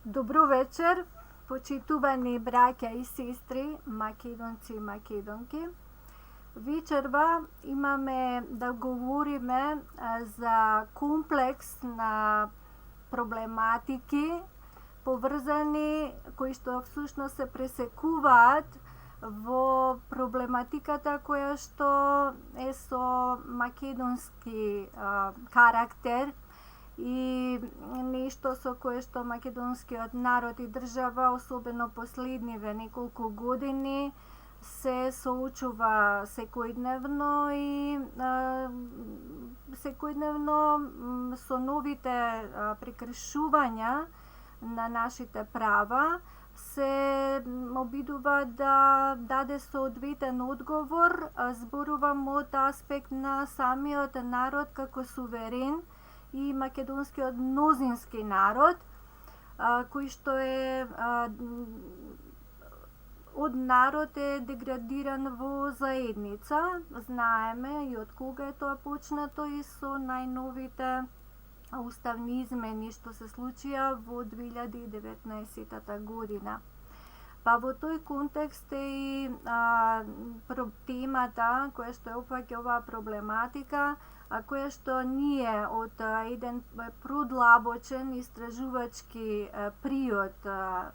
Добро вечер, почитувани браќа и сестри, македонци и македонки. Вечерва имаме да говориме за комплекс на проблематики поврзани кои што всушност се пресекуваат во проблематиката која што е со македонски карактер и нешто со кое што македонскиот народ и држава, особено последниве неколку години, се соочува секојдневно и секојдневно со новите прекршувања на нашите права се обидува да даде соодветен одговор. Зборувам од аспект на самиот народ како суверен и македонскиот мнозински народ, кој што е од народ е деградиран во заедница. Знаеме и од кога е тоа почнато и со најновите уставни измени што се случија во 2019 година. Па во тој контекст е и темата која што е опфаќа оваа проблематика, која што ние од еден продлабочен истражувачки приод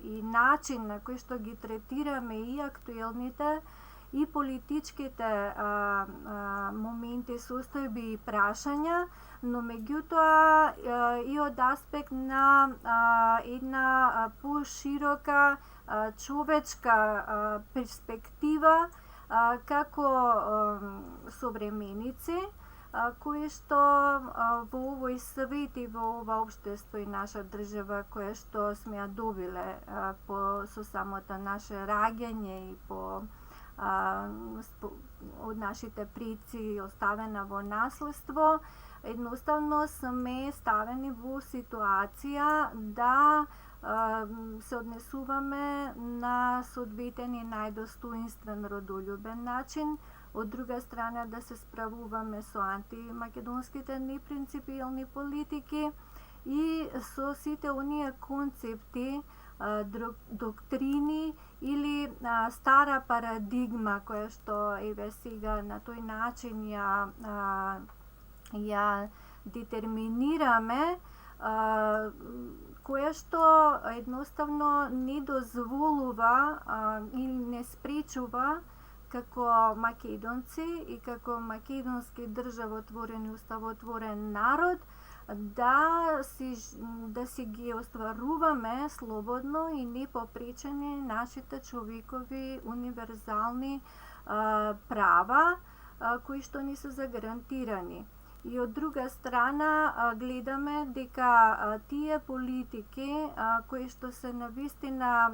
и начин на кој што ги третираме и актуелните и политичките моменти, состојби и прашања, но меѓутоа и од аспект на една поширока човечка перспектива како современици кои што во овој свет и во ова општество и наша држава која што сме ја добиле со самото наше раѓање и од нашите предци оставена во наследство, едноставно сме ставени во ситуација да се однесуваме на соодветен и најдостоинствен родолюбен начин, од друга страна да се справуваме со антимакедонските непринципиелни политики и со сите оние концепти, доктрини или стара парадигма која што еве сега на тој начин ја детерминираме, која што едноставно не дозволува или не спречува како македонци и како македонски државотворен и уставотворен народ да си ги остваруваме слободно и непопречени нашите човекови универзални права кои што ни се загарантирани. И од друга страна гледаме дека тие политики кои што се навистина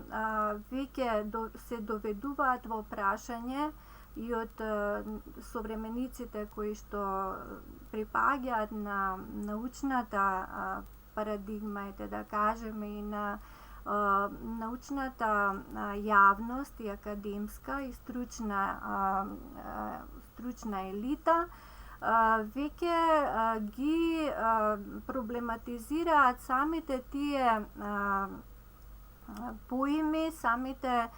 веќе се доведуваат во прашање и од современиците кои што припаѓаат на научната парадигма, да кажеме, и на научната јавност и академска и стручна елита, веќе ги проблематизираат самите тие поими, самите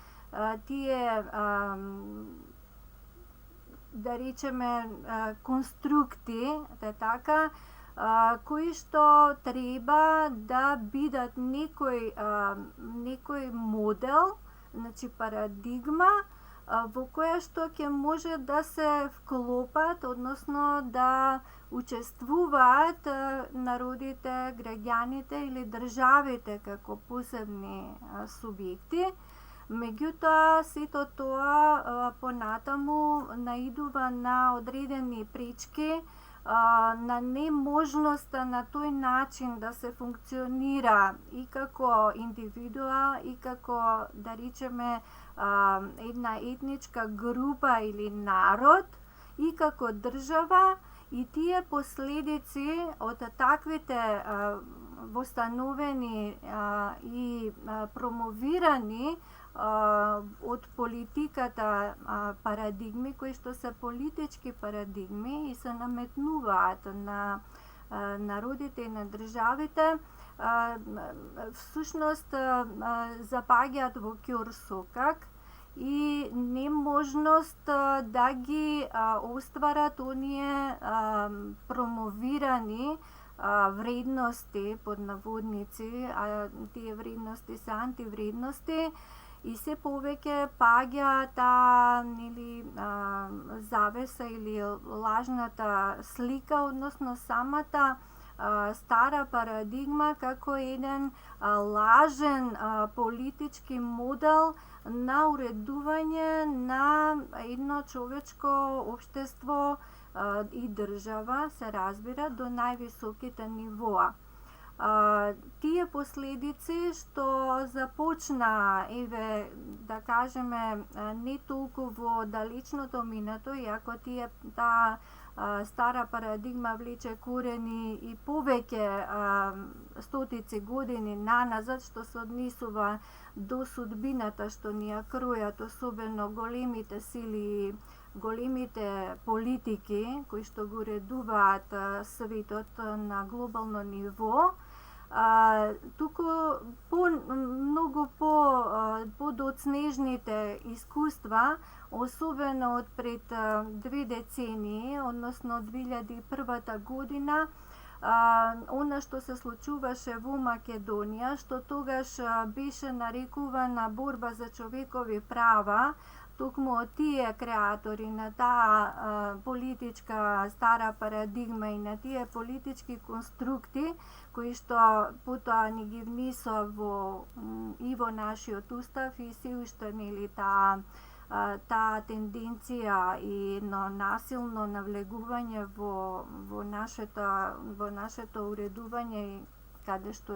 тие да речеме конструкти, така, кои што треба да бидат некој модел, значи парадигма, во која што ќе може да се вклопат, односно да учествуваат народите, граѓаните или државите како посебни субјекти. Меѓутоа, сето тоа понатаму наидува на одредени пречки, на неможноста на тој начин да се функционира и како индивидуа и како, да речеме, една етничка група или народ и како држава, и тие последици од таквите востановени и промовирани од политиката парадигми кои што се политички парадигми и се наметнуваат на народите и на државите, всушност запаѓаат во ќорсокак и неможност да ги остварат оние промовирани вредности под наводници, а тие вредности се антивредности, и се повеќе паѓа таа завеса или лажната слика, односно самата стара парадигма како еден лажен политички модел на уредување на едно човечко општество и држава, се разбира, до највисоките нивоа. Тие последици што започна, еве, да кажеме, не толку во далечното минато, иако таа стара парадигма влече корени и повеќе стотици години наназад, што се однесува до судбината што ни ја кројат, особено големите сили, големите политики кои што го редуваат светот на глобално ниво, туку многу подоцнежните искуства, особено од пред 2 децении, односно 2001 година, она што се случуваше во Македонија, што тогаш беше нарекувана борба за човекови права, токму од тие креатори на таа политичка стара парадигма и на тие политички конструкти, кои што потоа ни ги внесоа и во нашиот устав, и се уште таа тенденција и едно насилно навлегување во нашето уредување, каде што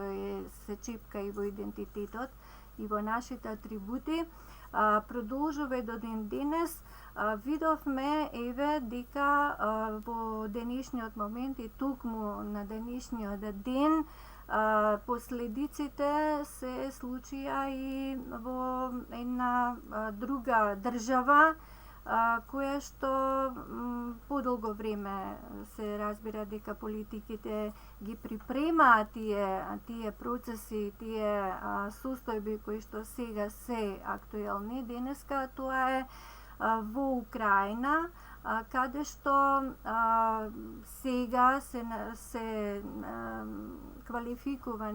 се чипка и во идентитетот и во нашите атрибути, продолжува и до ден денес. Видовме, еве, дека во денешниот момент и токму на денешниот ден последиците се случија и во една друга држава, која што подолго време се разбира дека политиките ги припремаат тие процеси, тие состојби кои што сега се актуелни. Денеска тоа е во Украина, каде што сега се квалификува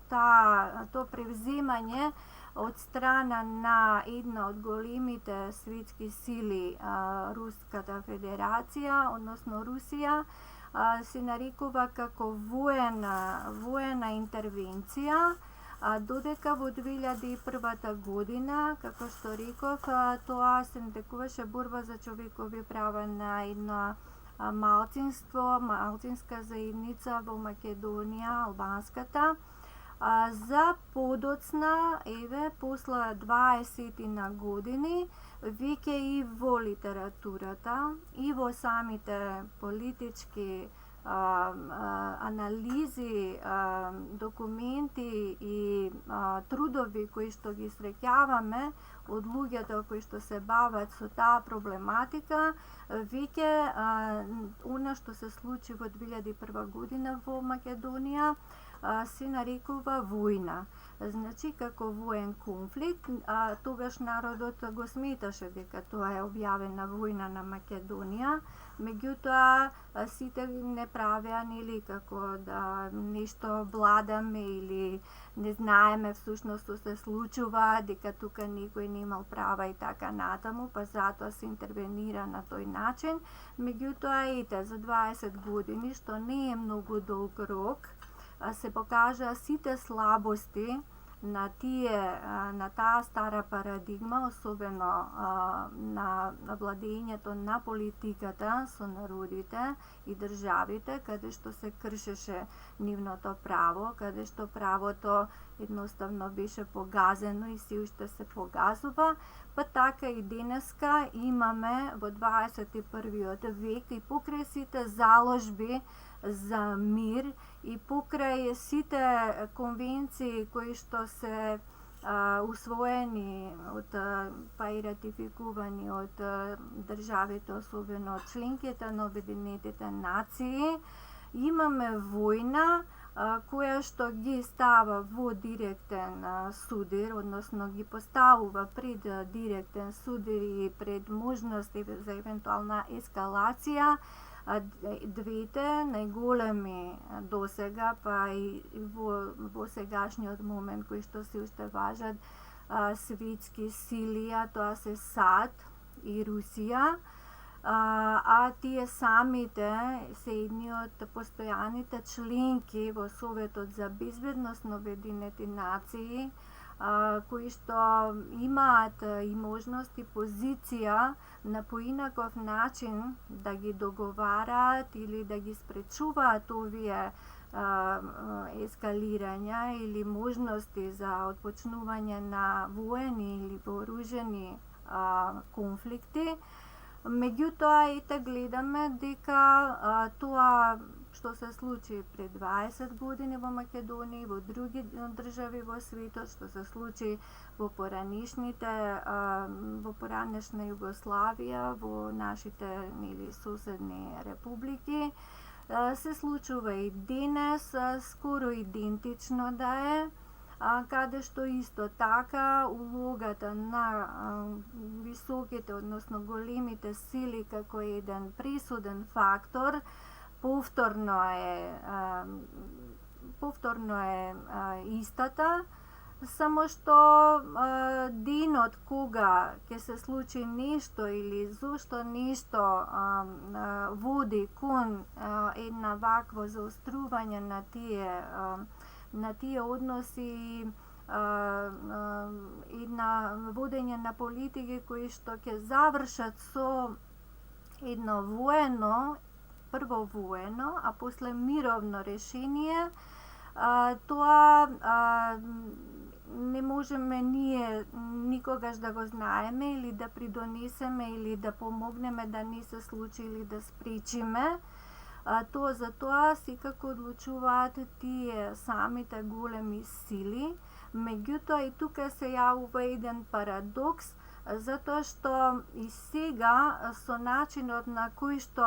тоа превземање од страна на една од големите светски сили, Руската Федерација, односно Русија, се нарекува како воена интервенција, додека во 2001 година, како што реков, тоа се нарекуваше борба за човекови права на едно малцинска заедница во Македонија, албанската. За подоцна, еве, после 20 години, веќе и во литературата, и во самите политички анализи, документи и трудови кои што ги среќаваме од луѓето кои што се бават со таа проблематика, веќе она што се случи во 2001 година во Македонија се нарекува војна. Значи, како воен конфликт, тогаш народот го сметаше дека тоа е објавена војна на Македонија, меѓутоа сите не правеа како да нешто владаме или не знаеме всушност што се случува, дека тука никој немал права и така натаму, па затоа се интервенира на тој начин. Меѓутоа, ете, за 20 години, што не е многу долг рок, се покажа сите слабости на таа стара парадигма, особено на владењето на политиката со народите и државите, каде што се кршеше нивното право, каде што правото едноставно беше погазено и се уште се погазува, па така и денеска имаме во 21. век и покрај сите заложби за мир и покрај сите конвенции кои што се усвоени па и ратификувани од државите, особено од членките на Обединетите нации, имаме војна која што ги става во директен судир, односно ги поставува пред директен судир и пред можности за евентуална ескалација, двете најголеми досега, па и во сегашниот момент кои што се уште важат светски сили, а тоа се САД и Русија, а тие самите се едни од постојаните членки во Советот за безбедност на Обединети нации, кои што имаат и можност и позиција на поинаков начин да ги договараат или да ги спречуваат овие ескалирања или можности за отпочнување на воени или вооружени конфликти. Меѓутоа, ете гледаме дека тоа што се случи пред 20 години во Македонија и во други држави во светот, што се случи во поранешна Југославија, во нашите соседни републики, се случува и денес, скоро идентично да е, каде што исто така улогата на високите, односно големите сили како еден присуден фактор повторно е истата, само што денот кога ќе се случи нешто или зошто нешто води кон една вакво заострување на тие односи, една водење на политики кои што ќе завршат со едно прво воено, а после мировно решение, тоа не можеме ние никогаш да го знаеме или да придонесеме или да помогнеме да не се случи или да спречиме. Тоа за тоа секако одлучуваат тие самите големи сили. Меѓутоа и тука се јавува еден парадокс, затоа што и сега со начинот на кој што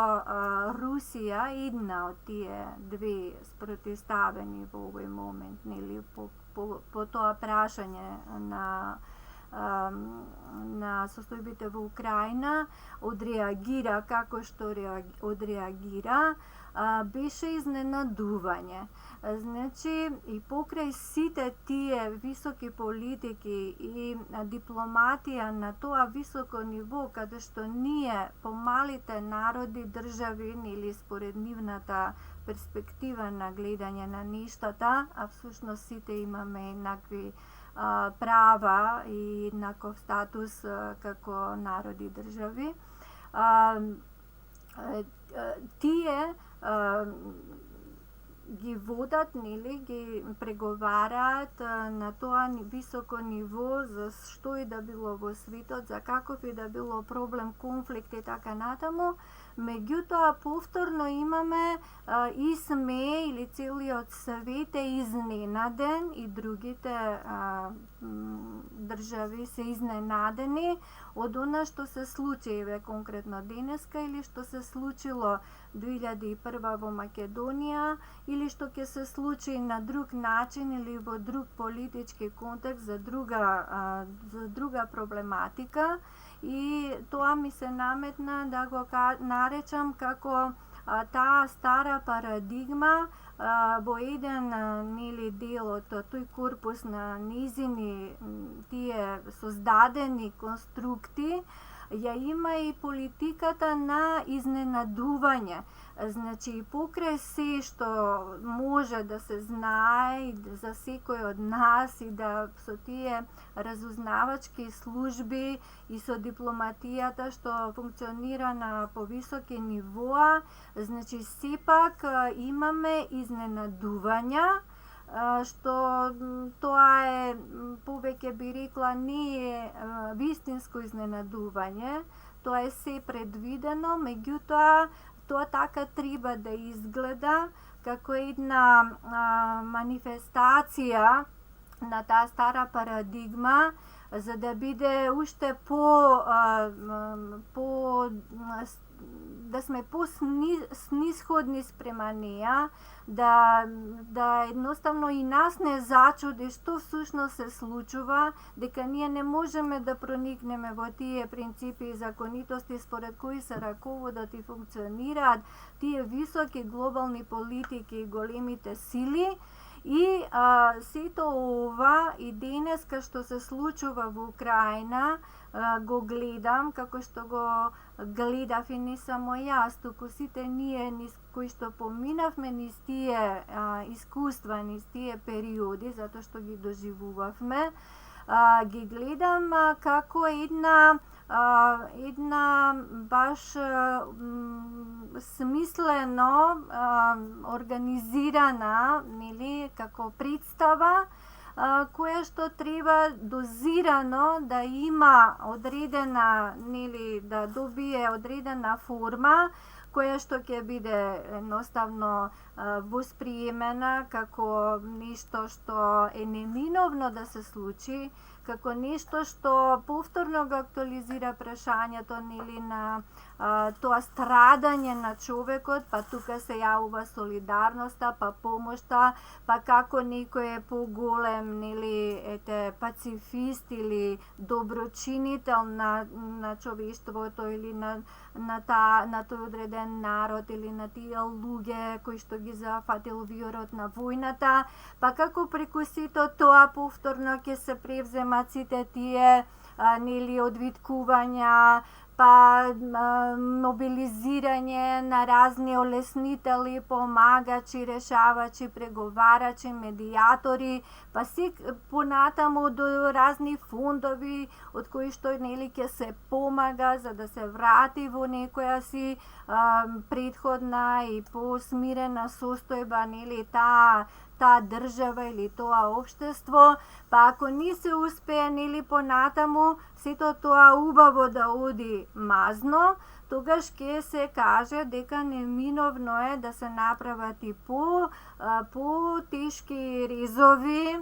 Русија, една од тие две спротивставени во овој момент, нели, по тоа прашање на состојбите во Украина, одреагира како што одреагира, беше изненадување. Значи, и покрај сите тие високи политики и дипломатија на тоа високо ниво, каде што ние, помалите народи, држави, или според нивната перспектива на гледање на нештата, а всушност сите имаме еднакви права и еднаков статус како народи и држави, тие ги водат, нели, ги преговараат на тоа високо ниво за што и да било во светот, за каков и да било проблем, конфликт и така натаму. Меѓутоа, повторно имаме и СМЕ или целиот свет е изненаден и другите држави се изненадени од она што се случи конкретно денеска или што се случило 2001 во Македонија или што ќе се случи на друг начин или во друг политички контекст за друга проблематика. И тоа ми се наметна да го наречам како таа стара парадигма во еден дел од тој корпус на низини тие создадени конструкти, ја има и политиката на изненадување. Значи, покрај се што може да се знае за секој од нас и да со тие разузнавачки служби и со дипломатијата што функционира на повисоки нивоа, значи сепак имаме изненадувања, што тоа е, повеќе би рекла, не е вистинско изненадување, тоа е се предвидено, меѓутоа тоа така треба да изгледа како една манифестација на таа стара парадигма, за да биде уште да сме снисходни спрема неа, да едноставно и нас не зачуди што всушност се случува, дека ние не можеме да проникнеме во тие принципи и законитости според кои се раководат и функционираат тие високи глобални политики и големите сили. И сето ова и денеска што се случува во Украина, го гледам како што го гледав и не само јас, туку сите ние кои што поминавме низ тие искуства, низ тие периоди, затоа што ги доживувавме, ги гледам како една баш смислено организирана, нели, како представа, која што треба дозирано да има одредена, нели, да добие одредена форма, која што ќе биде едноставно восприемена како нешто што е неминовно да се случи, како нешто што повторно го актуализира прашањето, нели, на тоа страдање на човекот, па тука се јавува солидарноста, па помошта, па како некој е поголем, нели, пацифист или доброчинител на човештвото или на тој одреден народ или на тие луѓе кои што ги зафатил виорот на војната, па како преку сето тоа повторно ќе се превземат сите тие нели одвиткувања, па мобилизирање на разни олеснители, помагачи, решавачи, преговарачи, медијатори, па понатаму до разни фондови од кои што нели ќе се помага за да се врати во некоја си претходна и посмирена состојба, нели, таа држава или тоа општество, па ако не се успее, нели, понатаму сето тоа убаво да оди мазно, тогаш ќе се каже дека неминовно е да се направат и по-тешки резови,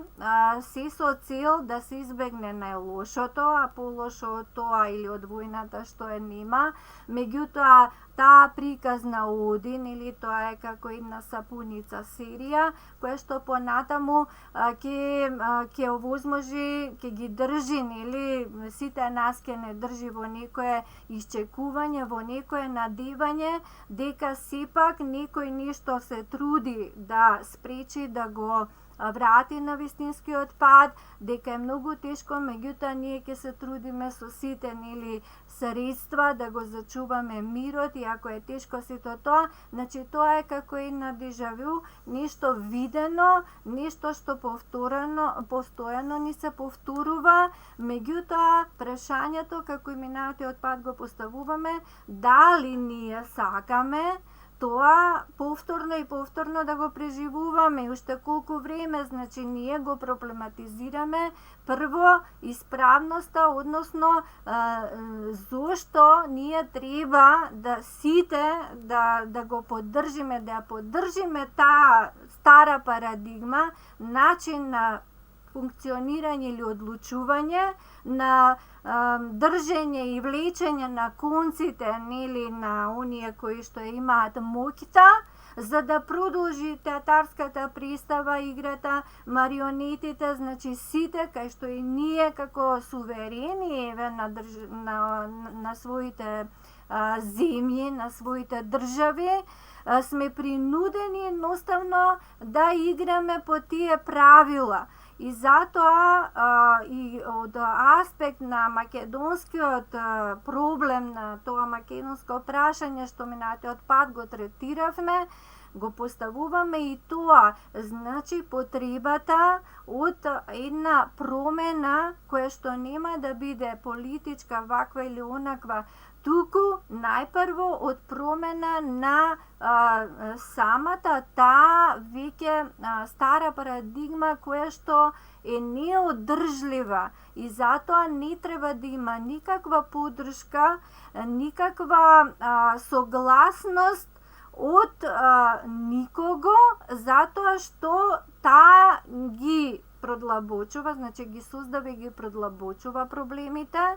се со цел да се избегне најлошото, а полошо од тоа или од војната што е нема. Меѓутоа, таа приказна оди, нели, тоа е како една сапуница серија, која што понатаму ќе овозможи, ќе ги држи, нели, сите нас ќе не држи во некое исчекување, во некое надевање, дека сепак некој нешто се труди да спречи да го врати на вистинскиот пат, дека е многу тешко, меѓутоа ние ќе се трудиме со сите, нели, средства да го зачуваме мирот, и ако е тешко сето тоа, значи тоа е како една дежавю, нешто видено, нешто што постојано ни се повторува, меѓутоа прашањето како и минатиот пат го поставуваме, дали ние сакаме тоа повторно и повторно да го преживуваме и уште колку време, значи ние го проблематизираме прво исправноста, односно зошто ние треба да сите да го поддржиме, да ја поддржиме таа стара парадигма, начин на функционирање или одлучување, на држење и влечење на конците, нели, на оние кои што имаат моќта, за да продолжи театарската представа, играта, марионетите, значи сите, кај што и ние како суверени на своите земји, на своите држави, сме принудени едноставно да играме по тие правила. И затоа и од аспект на македонскиот проблем, на тоа македонско прашање што минатиот пат го третиравме, го поставуваме и тоа, значи потребата од една промена која што нема да биде политичка ваква или онаква, туку најпрво од промена на самата таа веќе стара парадигма која што е неодржлива, и затоа не треба да има никаква поддршка, никаква согласност од никого, затоа што таа ги продлабочува, значи ги создава и ги продлабочува проблемите,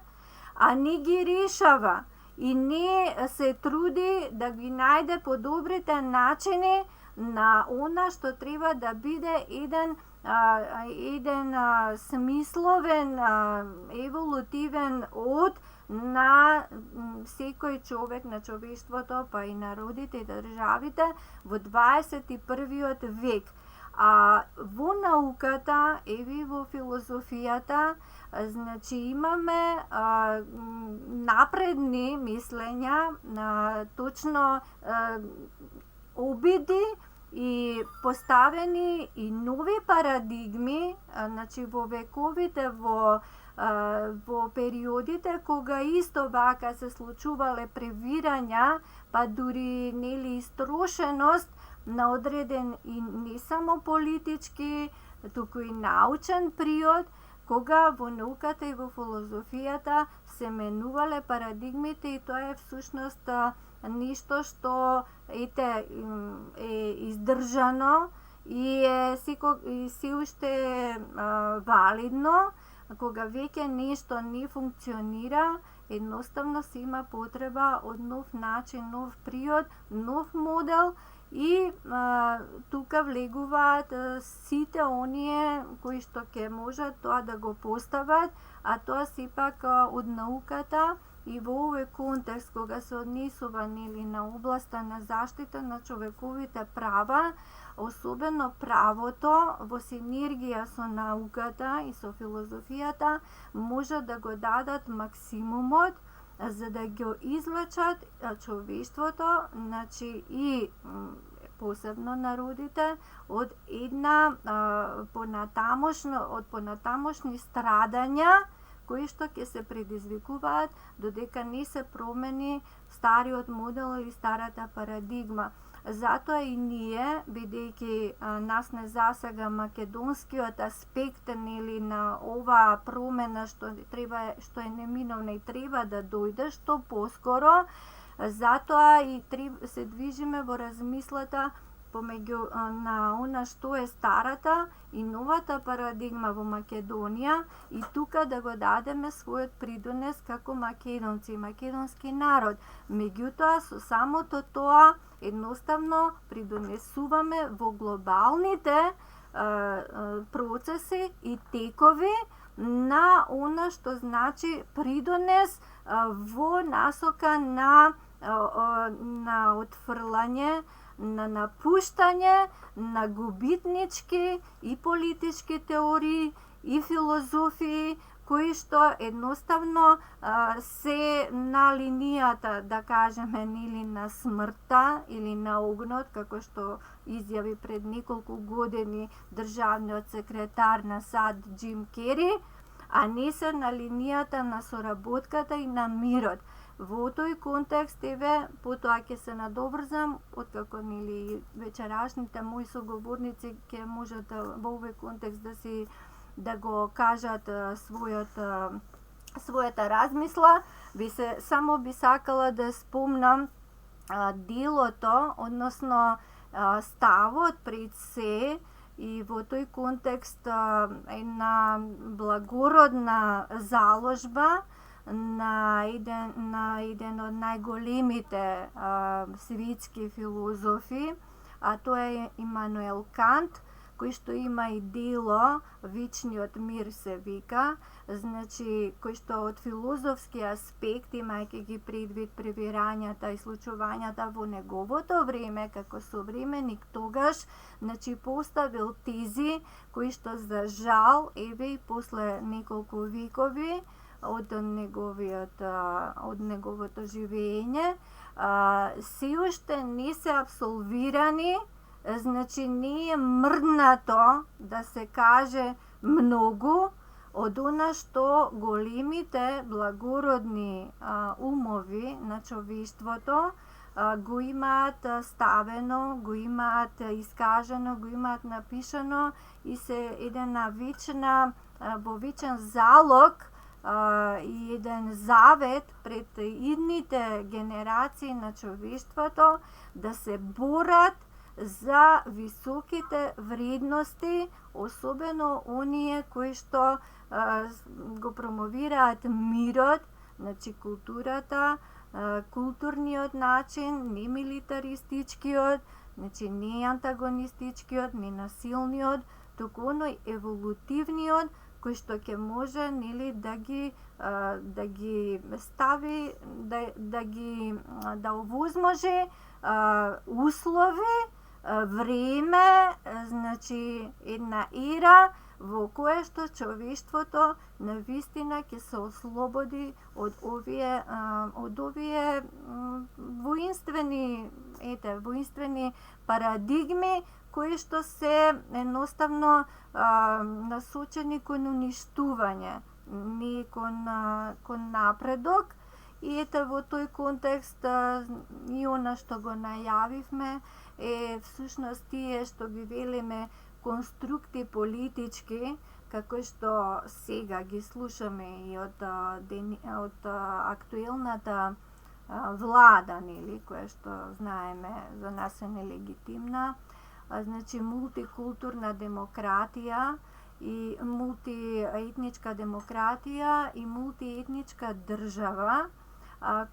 а не ги решава. и не се труди да ги најде подобрите начини на она што треба да биде еден смисловен, еволутивен од на секој човек, на човештвото, па и народите и државите во 21. век. Во науката, еви во филозофијата, значи имаме напредни мислења, точно обиди и поставени и нови парадигми, значи во вековите, во периодите кога исто вака се случувале превирања, па дури нели истрошеност на одреден и не само политички, туку и научен приод, кога во науката и во филозофијата се менувале парадигмите, и тоа е всушност нешто што е издржано и се уште валидно. Кога веќе нешто не функционира, едноставно се има потреба од нов начин, нов приод, нов модел, и тука влегуваат сите оние кои што ќе можат тоа да го постават, а тоа сепак од науката и во овој контекст кога се однесува нели на областа на заштита на човековите права, особено правото во синергија со науката и со филозофијата, може да го дадат максимумот за да го извлечат човештвото, значи и посебно народите, од една понатамошни страдања кои што ќе се предизвикуваат додека не се промени стариот модел или старата парадигма. Затоа и ние, бидејќи нас не засега македонскиот аспект нели на оваа промена што е неминовна и треба да дојде што поскоро, затоа и се движиме во размислата помеѓу на она што е старата и новата парадигма во Македонија, и тука да го дадеме својот придонес како македонци, македонски народ. Меѓутоа, со самото тоа, едноставно придонесуваме во глобалните процеси и текови на она што значи придонес во насока на отфрлање, на напуштање на губитнички и политички теории и филозофии кои што едноставно се на линијата, да кажеме, или на смртта или на огнот, како што изјави пред неколку години државниот секретар на САД Џим Кери, а не се на линијата на соработката и на мирот. Во тој контекст, потоа ќе се надоврзам, откако нели вечерашните мои соговорници ќе можат во овој контекст да го кажат својата размисла, само би сакала да спомнам делото, односно ставот пред се, и во тој контекст една благородна заложба на еден од најголемите светски филозофи, а тоа е Имануел Кант, кој што има и дело Вечниот мир се вика, значи кој што од филозофски аспект, имајќи ги предвид пребирањата и случувањата во неговото време како современик тогаш, значи поставил тези кои што за жал и после неколку векови од неговото живење се уште не се апсолвирани, значи не е мрднато да се каже многу од она што големите благородни умови на човештвото го имаат ставено, го имаат искажано, го имаат напишано и се еден вечен залог и еден завет пред идните генерации на човештвото да се борат за високите вредности, особено оние кои што го промовираат мирот, значи културата, културниот начин, не милитаристичкиот, значи не антагонистичкиот, не насилниот, туку оној еволутивниот кој што ќе може нели да ги стави да овозможи услови, време, значи една ера во кое што човештвото навистина ќе се ослободи од овие воинствени парадигми кои што се едноставно насочени кон уништување, не кон напредок. И ете во тој контекст и она што го најавивме е всушност тие што ги велиме конструкти политички, како што сега ги слушаме и од актуелната влада, нели, која што знаеме за нас е нелегитимна, значи мултикултурна демократија и мултиетничка демократија и мултиетничка држава,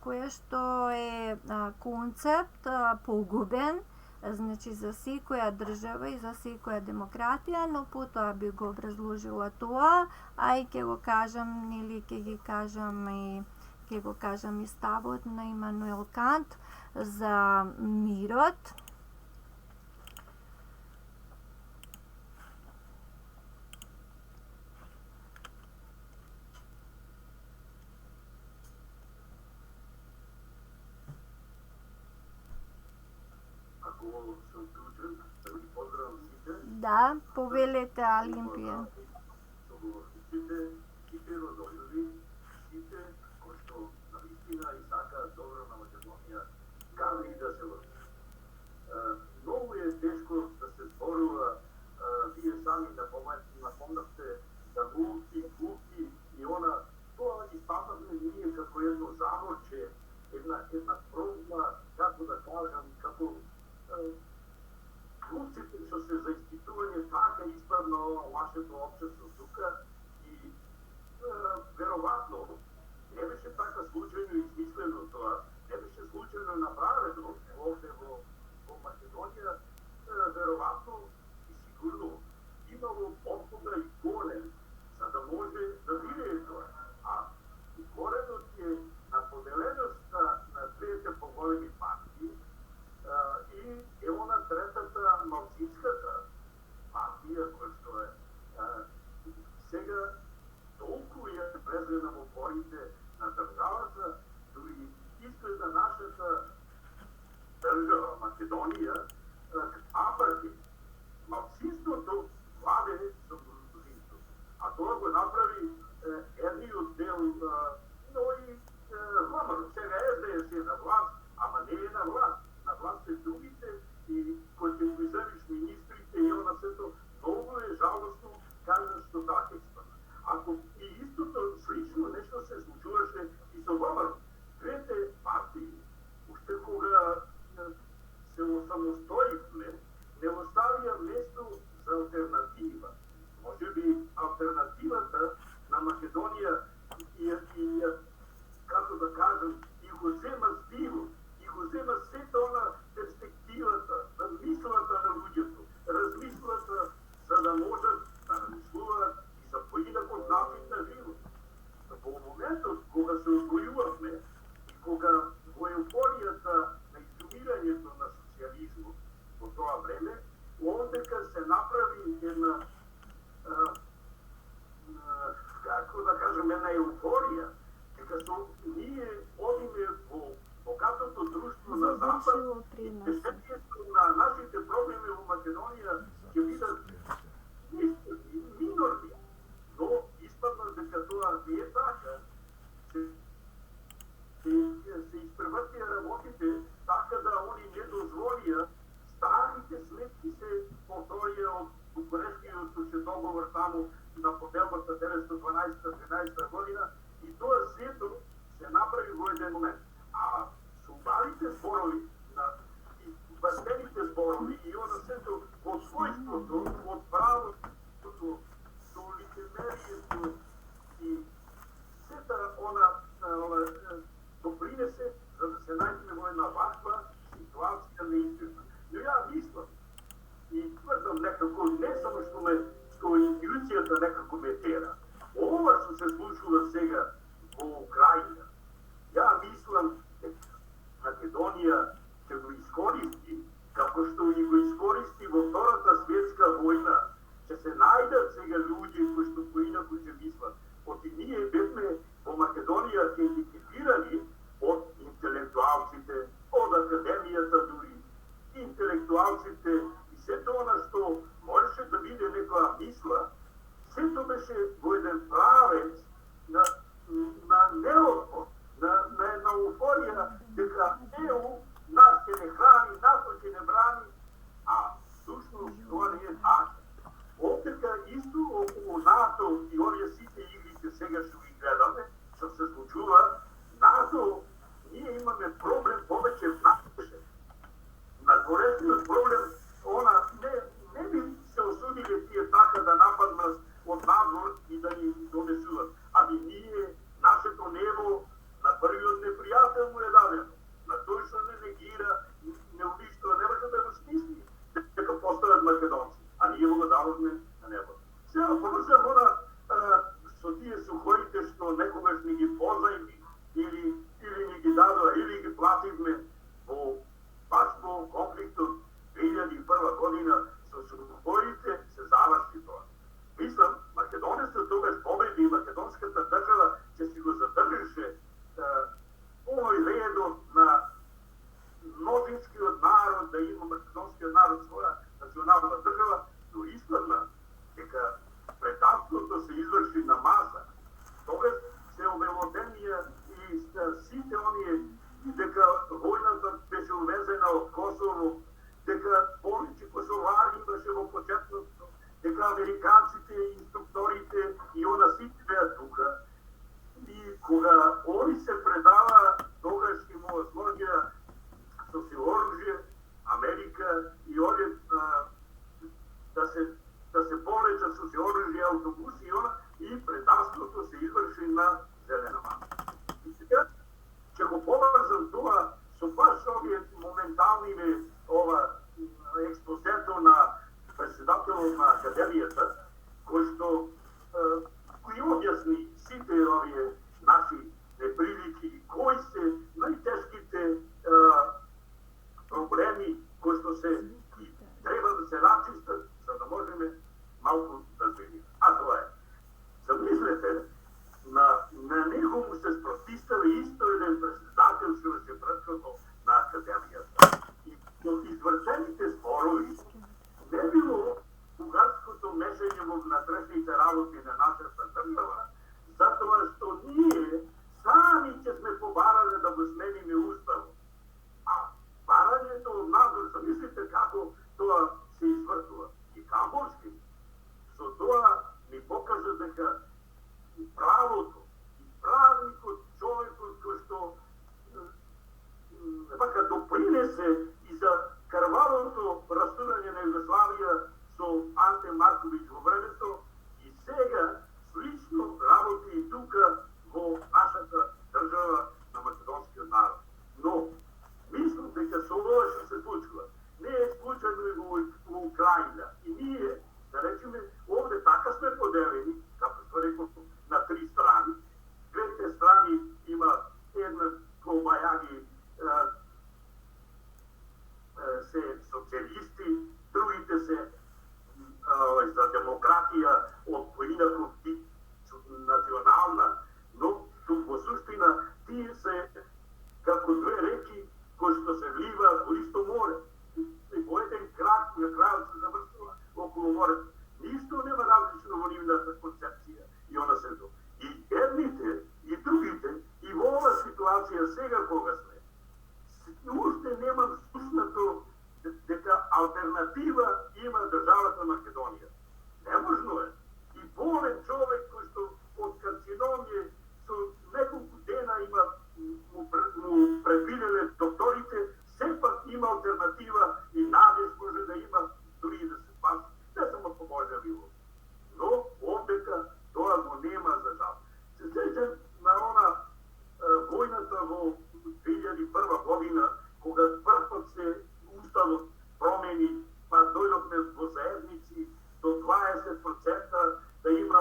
која што е концепт погубен, значи за секоја држава и за секоја демократија, но потоа би го образложила тоа, а и ќе го кажам, нели, ќе го кажам и ставот на Имануел Кант за мирот. Да, повелете, Алимпија. Сите родолюби, сите кои што навистина и сакаат добро на Македонија, каде и да се врти. Многу е тешко да се зборува, вие сами напомнавте за мулти и она, тоа испаднавме ние како едно заморче, една пробна, како да кажам, како клучите што се за испитување така испадна вашето општество тука и веројатно не беше така случајно измислено тоа, не беше случајно направено овде во Македонија, веројатно и сигурно имало подбуда и корен за да може да биде тоа. А коренот е на поделеноста на двете поголеми партии и е она третата малцинската партија која што е сега толку е презрена во борите на државата, дури изгледа нашата држава Македонија апартид. Малцинството владе со мнозинството, а тоа го направи едниот дел, но и ВМРО. Сега СДС е на власт, ама не е на власт. На власт е другите и кои ќе ги земиш министрите и она сето, многу е жалосно кажа што така испадна. Ако и истото слично нешто се случуваше и со ВМРО, двете партии, уште кога се осамостоивме, не оставија место за алтернатива. Може би алтернативата на Македонија и како да кажам, и го зема здиво, и го зема сета она перспективата, размислата на луѓето, размислата за да можат да размислуваат и за поинаков начин на живот. Во моментот кога се одвојувавме и кога во еуфоријата на изумирањето на социјализмот во тоа време, ондека се направи една како да кажем, една еуфорија, дека ние одиме во богатото друштво на Запад, решението на нашите проблеми во Македонија ќе бидат минорни, но испадна дека тоа не е така. Се испревртија работите така да они не дозволија старите сметки се повторија од Букурешкиот договор таму на поделбата 1912-13 година и тоа сето се направи во еден момент. А субарите зборови на бастените зборови и она сето од својството, од правото, до лицемерието и сета она допринесе nekako me tera. Ова што се случува сега во Украина, ја мислам Македонија ќе го искористи, како што и го искористи во Втората светска војна, ќе се најдат сега луѓе кои што поинаку ќе мислат. Оти ние бевме во Македонија идентифицирани од интелектуалците, од академијата дури, интелектуалците и сето она што можеше да биде некоја мисла, сето беше во еден правец на неотпор, на една уфорија, дека ЕУ нас ќе не храни, НАТО ќе не брани, а всушност тоа не е така. Овдека исто околу НАТО и овие сите игрите сега што ги гледаме, што се случува, НАТО, ние имаме проблем повеќе внатре. Надворешниот проблем, она не би се осудиле тие така да нападнат од надвор и да ни донесуват. Ами ние, нашето небо, на првиот непријател му е дадено. На тој што не негира, не уништува, не може да го смисли дека постојат македонци. А ние го дадовме на небо. Сега поврзам она со тие сухоите што некогаш ни ги позајми или ни ги дадоа, или ги плативме баш во конфликтот 2001 година со сухоите се заврши тоа. Мислам, македонецот тогаш победи и македонската држава ќе си го задржише овој редот на мнозинскиот народ, да има македонскиот народ своја национална држава, но испадна дека претавството се изврши на маса. Тогаш се обелоденија и сите оние дека војната беше увезена од Косово, дека повеќе косовари имаше во почетното, дека американците, инструкторите и она сите беа тука. И кога они се предава, тогаш и му сложија со си оружје, Америка и овие да се повлечат со си оружје, автобуси и она, и предавството се изврши на зелена маса. И сега ќе го поврзам тоа со баш овие моментални експозето на председателот на Академијата, кој објасни сите овие наши неприлики, кои се најтешките проблеми кои што се треба да се рачистат, за да можеме малку да звеним. А тоа е. Замислете, на него му се спротистави исто еден председател што беше предходно на Академијата. И од извршените спорови не било бугарското мешање во внатрешните работи на нашата држава, затоа што ние сами ќе сме побарале да го смениме уставот. А барањето од надзор, замислите како тоа се извртува. И Камборски со тоа ни покажа дека правото и правникот, човекот кој што допринесе и за крвавото растурање на Југославија со Анте Марковиќ во времето, и сега слично работи и тука во нашата држава на македонскиот народ. Но мислам дека со ова што се случува не е случајно и во Украина. И ние, да речеме, овде така сме поделени, како што реков, на три страни. Двете страни има една колбајаги се социјалисти, другите се за демократија од поинаков тип национална, но во суштина тие се како две реки кои што се вливаат во исто море. И во еден крак на крајот се завршува околу морето. Ништо нема различно во нивната концепција и она сето. И едните и другите и во ова ситуација сега кога сме, уште немам слушнато дека алтернатива има државата Македонија. Неможно е. И болен човек кој што од карцином е со неколку дена има му предвиделе докторите, сепак има алтернатива и надеж може да има дури и да се спаси. Не само по Божја милост. Но овдека тоа го нема за жал. Се сеќам на она војната во 2001 година, кога првпат се уставот промени, па дојдовме во заедници до 20% да има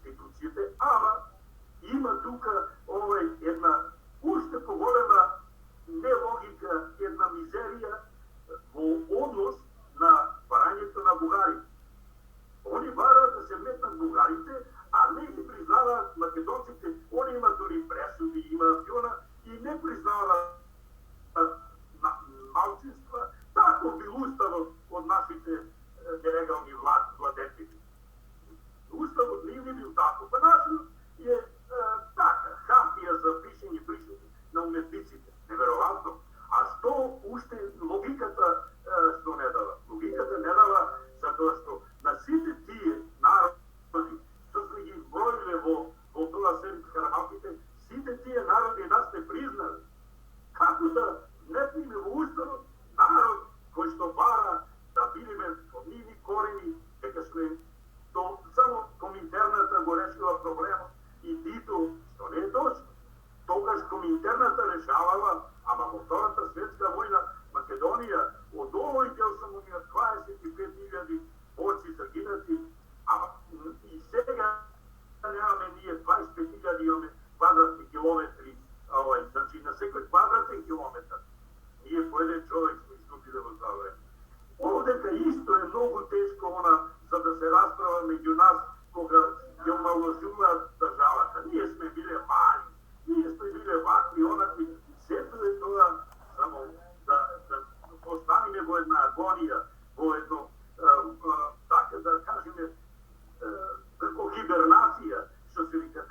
институциите, ама има тука една уште поголема нелогика, една мизерија во однос на барањето на бугари. Они бараат да се метнат бугарите, а не ги признаваат македонците. Они имат дори пресуди, имаат јона и не признаваат малцинства. Тако бил уставот од нашите нелегални владетели. Уставот не би бил тако, па нашиот е така, хартија за пишење присуди на уметниците. Неверојатно. А што уште логиката што не дава? Логиката не дава затоа што на сите тие народи што сме ги изброиле во тоа седмица работите, сите тие народи нас не признали. Како да внесиме во уставот народ кој што бара да бидеме со нивни корени, дека сме само Коминтерната го решила проблемот и Тито што не е точно. Тогаш Коминтерната решавала, ама во Втората светска војна Македонија од овој дел само 25.000 борци загинати, а и сега немаме ние 25.000 имаме квадратни километри, значи на секој квадратен километар ние по еден човек сме изгубиле во тоа време. Овдека исто е многу тешко за да се расправа меѓу нас кога ја омаложуваат државата. Ние сме биле мали, ние сме биле вакви, онакви. Сето е тоа само да останеме во една агонија, во едно, така да кажеме, како хибернација, што се вика,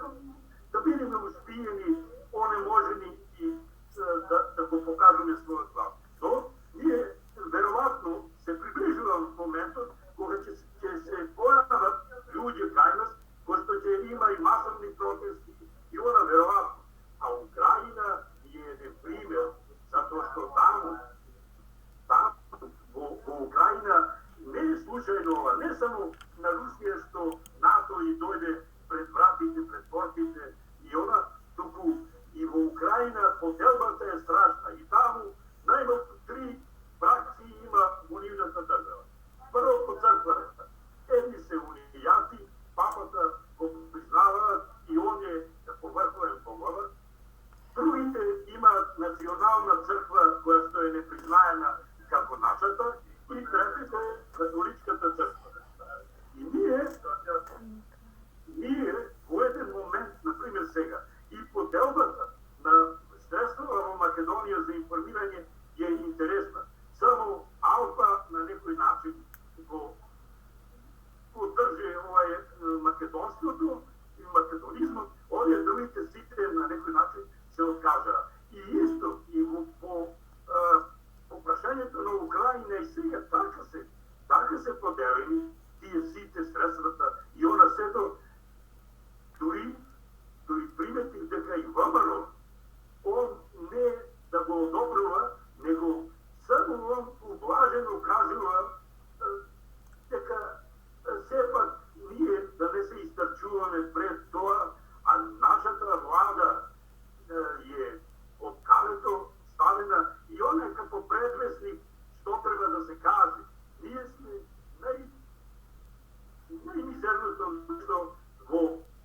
да бидеме успиени, онеможени и да го покажеме својот глас. Но ние веројатно се приближуваме моментот кога ќе се појават луѓе кај нас, кои што ќе има и масовни протести и она веројатно. А Украина е еден пример, затоа што таму во Украина не е случајно ова, не само на Русија што НАТО и дојде пред вратите, пред портите и она, туку и во Украина поделбата е страшна и таму најмалку 3 фракции има во нивната држава. Првото црквата, едни се унијати, папата го признаваат и он е поврховен помогар. Другите имаат национална црква која што е непризнаена како нашата и третите католичката црква. И ние во еден момент, например сега, и поделбата на средствата во Македонија за информирање е интересна. Само Алфа на некој начин го држи македонското и македонизмот, овие другите сите на некој начин се откажаа. И исто, и по прашањето на Украина и сега така се поделени тие сите средствата и она сето дури приметив дека и ВМРО он не да го одобрува, него само он ублажено кажува дека сепак ние да не се истрчуваме пред тоа, а нашата влада е од калето ставена и она е како предвесник што треба да се каже. Ние сме најмизерното што во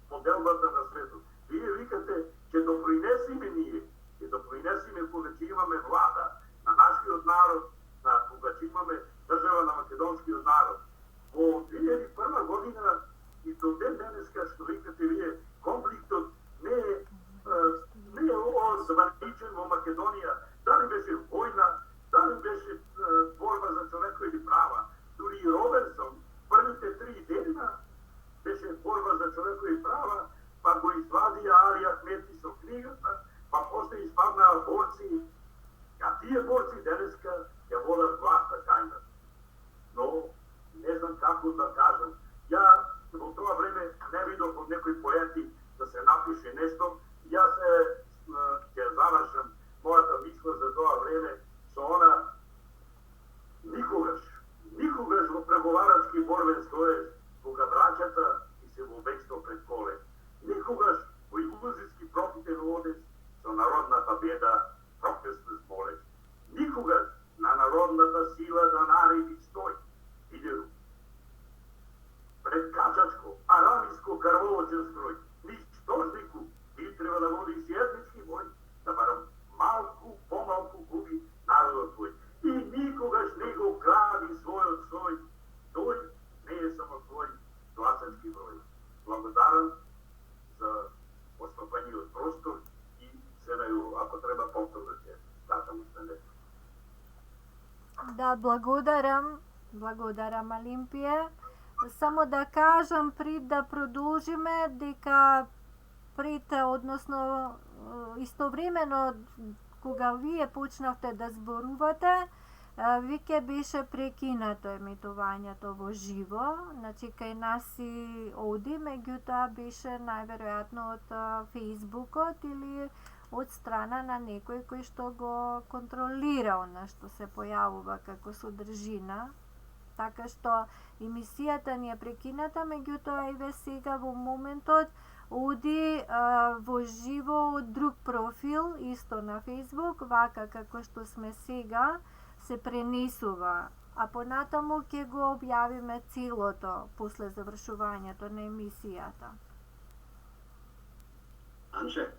поделбата на светот. Вие викате, ќе допринесиме ние, ќе допринесиме кога ќе имаме влада на нашиот народ, кога ќе имаме држава на македонскиот народ. Во 2001 година и до ден денеска што викате вие, конфликтот не е званичен во Македонија. Дали беше војна, дали беше борба за човекови права. Дури и Роберсон, првите 3 дена беше борба за човекови права, па го извадија Али Ахмети со книгата, па после испаднаа борци, а тие борци денеска ја водат власта кај нас. Но не знам како да кажам. Ја во тоа време не видов од некои поети да се напише нешто. Јас ќе завршам мојата мисла за тоа време со она никогаш во преговарачки борбен стоеш кога браќата и се во бегство пред коле. Никогаш во илузиски профитен одеш со народна победа протестна болеж. Никогаш на народната сила да нареди стој. Идеru. Пред качачко, арамиско враволочен строј. Ничтожнику, ти треба да водиш једнички вој, да барам малку, помалку губи народот твој. И никогаш не го кради својот сој. Тој не е само твој гласачки број. Благодарам за постапаниот простор и се нају, ако треба повторно ќе датам устане. Да, благодарам Олимпије. Само да кажам пред да продолжиме дека односно истовремено кога вие почнавте да зборувате, веќе беше прекинато емитувањето во живо, значи кај нас и оди, меѓутоа беше најверојатно од Фејсбукот или од страна на некој кој што го контролира она што се појавува како содржина. Така што емисијата ни е прекината, меѓутоа еве сега во моментот оди во живо од друг профил, исто на Фејсбук, вака како што сме сега, се пренесува. А понатаму ќе го објавиме целото после завршувањето на емисијата. Анче,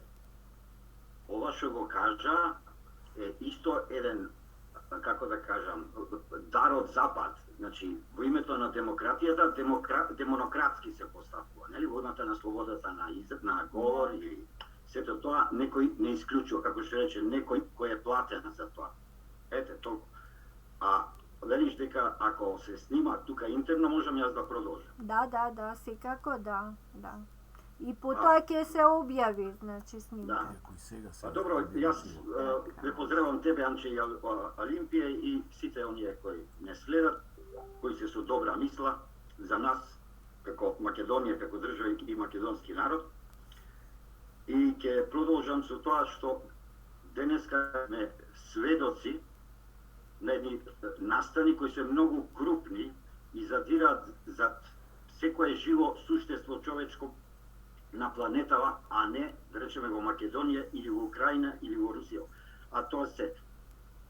ова што го кажа е исто еден, како да кажам, дар од Запад. Значи, во името на демократијата, демократски се поставува, нели? Во името на слободата на на говор и сето тоа, некој не исклучува, како што рече, некој кој е платен за тоа. Ете, толку. А велиш дека ако се снима тука интерно, можам јас да продолжам? Да, секако да. И потоа ќе се објави, значи снимка. Да. Добро, јас ве поздравам тебе, Анче и Олимпија и сите оние кои не следат, кои се со добра мисла за нас, како Македонија, како држава и македонски народ. И ќе продолжам со тоа што денеска сме сведоци на едни настани кои се многу крупни и задираат за секое живо суштество човечко на планетава, а не, да речеме, во Македонија или во Украина или во Русија. А тоа се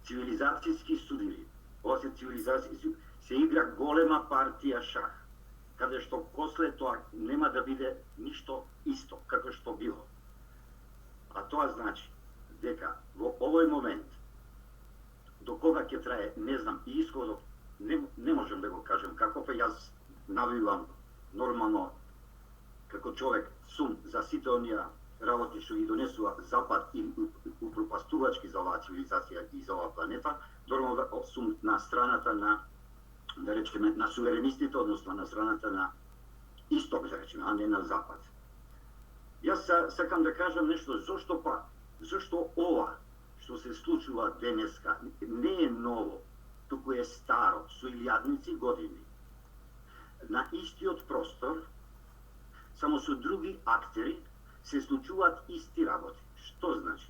цивилизацијски судиви. Ова се цивилизацијски. Се игра голема партија шах, каде што после тоа нема да биде ништо исто, како што било. А тоа значи дека во овој момент, до кога ќе трае, не знам, и исходот, не можам да го кажем каков е, јас навивам нормално како човек сум за сите оние работи што ги донесува Запад и упропастувачки за оваа цивилизација и за оваа планета, нормално сум на страната на, да речеме, на суверенистите, односно на страната на Исток, да речеме, а не на Запад. Јас сакам да кажам нешто, зашто ова што се случува денеска не е ново, туку е старо, со илјадници години. На истиот простор, само со други актери, се случуваат исти работи. Што значи?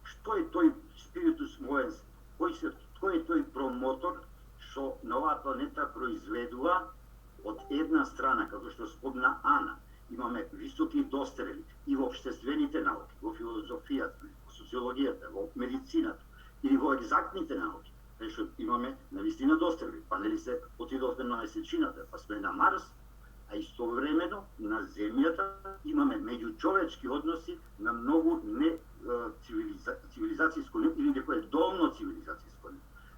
Што е тој спиритус моенс? Кој е тој промотор што на оваа планета произведува од една страна, како што спомна Ана, имаме високи дострели и во општествените науки, во филозофијата, во социологијата, во медицината или во екзактните науки, што имаме навистина дострели, па нели се отидовме на месечината, па сме на Марс, а истовремено на Земјата имаме меѓучовечки односи на многу не цивилизацијско или некое долно цивилизацијско.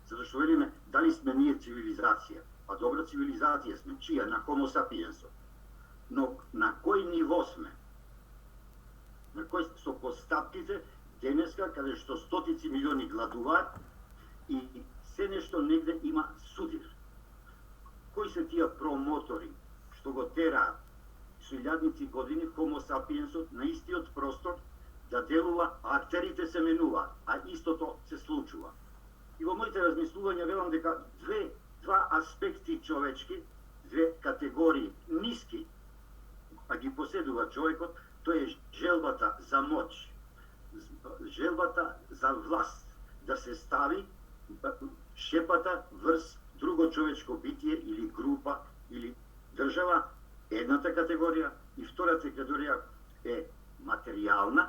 Затоа што велиме, дали сме ние цивилизација? Па добра цивилизација сме, чија? На Homo sapiensот. Но на кој ниво сме? На кој со постапките денеска, каде што стотици милиони гладуваат и се нешто негде има судир. Кои се тие промотори што го тераат со илјадници години Homo sapiensот на истиот простор да делува, а актерите се менуваат, а истото се случува. И во моите размислувања велам дека два аспекти човечки, две категории ниски, а ги поседува човекот, тоа е желбата за моќ, желбата за власт, да се стави шепата врз друго човечко битие или група или држава, едната категорија, и втората категорија е материјална,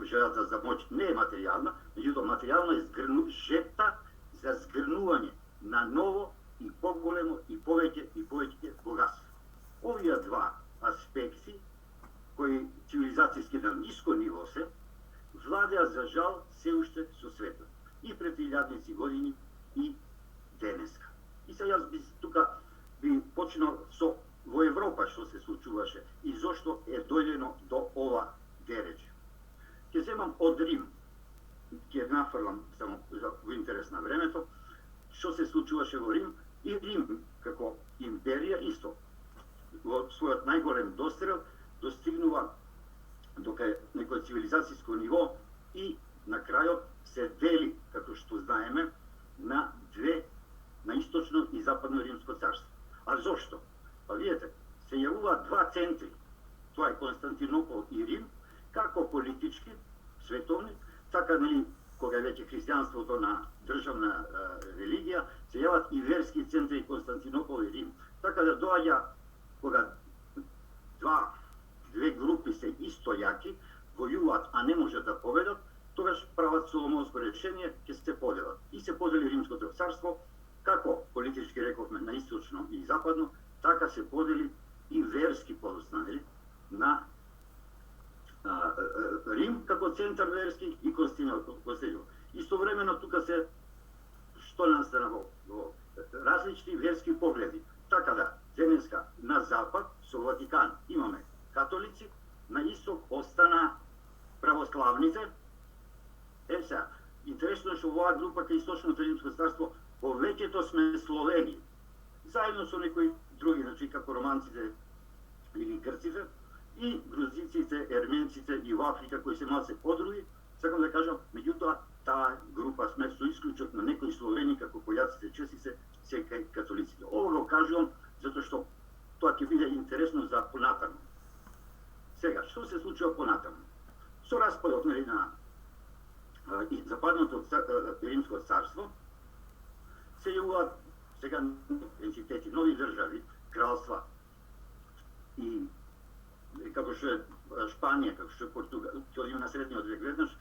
желбата за моќ не е материјална, меѓутоа материјална е жепта за згрнување на ново и поголемо и повеќе богатство. Овие два аспекти ниско ниво се, владеа за жал се уште со светот. И пред 1000 години и денеска. И сега јас би тука би почнал со во Европа што се случуваше и зошто е дојдено до ова дереч. Ќе земам од Рим, ќе нафрлам само во интерес на времето, што се случуваше во Рим и Рим како империја исто во својот најголем дострел достигнува до некој цивилизацијско ниво и на крајот се дели, како што знаеме, на две, на источно и западно Римско царство. А зошто? Па видите, се јавуваат два центри, тоа е Константинопол и Рим, како политички, световни, така нели кога веќе христијанството на државна религија, се јават и верски центри Константинопол и Рим. Така да доаѓа кога две групи се исто јаки, војуваат, а не можат да победат, тогаш прават Соломонско решение, ќе се поделат. И се подели Римското царство, како политички рековме на источно и западно, така се подели и верски подоцна, на Рим како центар верски и Константинопол. Истовремено тука се што настана во различни верски погледи. Така да, денеска на запад со Ватикан имаме католици, на исток остана православните. Сега, интересно е што оваа група кај Источното Римско царство повеќето сме словени, заедно со некои други, значи како романците или грците, и грузиците, ерменците и во Африка кои се малце подруги, сакам да кажам, меѓутоа таа група сме со исклучок на некои словени како појаците, чесице, се кај католиците. Ово го кажувам затоа што тоа ќе биде интересно за понатаму. Сега, што се случува понатаму? Со распадот на западното Римско царство се јавуваат сега ентитети, нови држави, кралства и како што е Шпанија, како што е Португалија, ќе одиме на средниот век веднаш,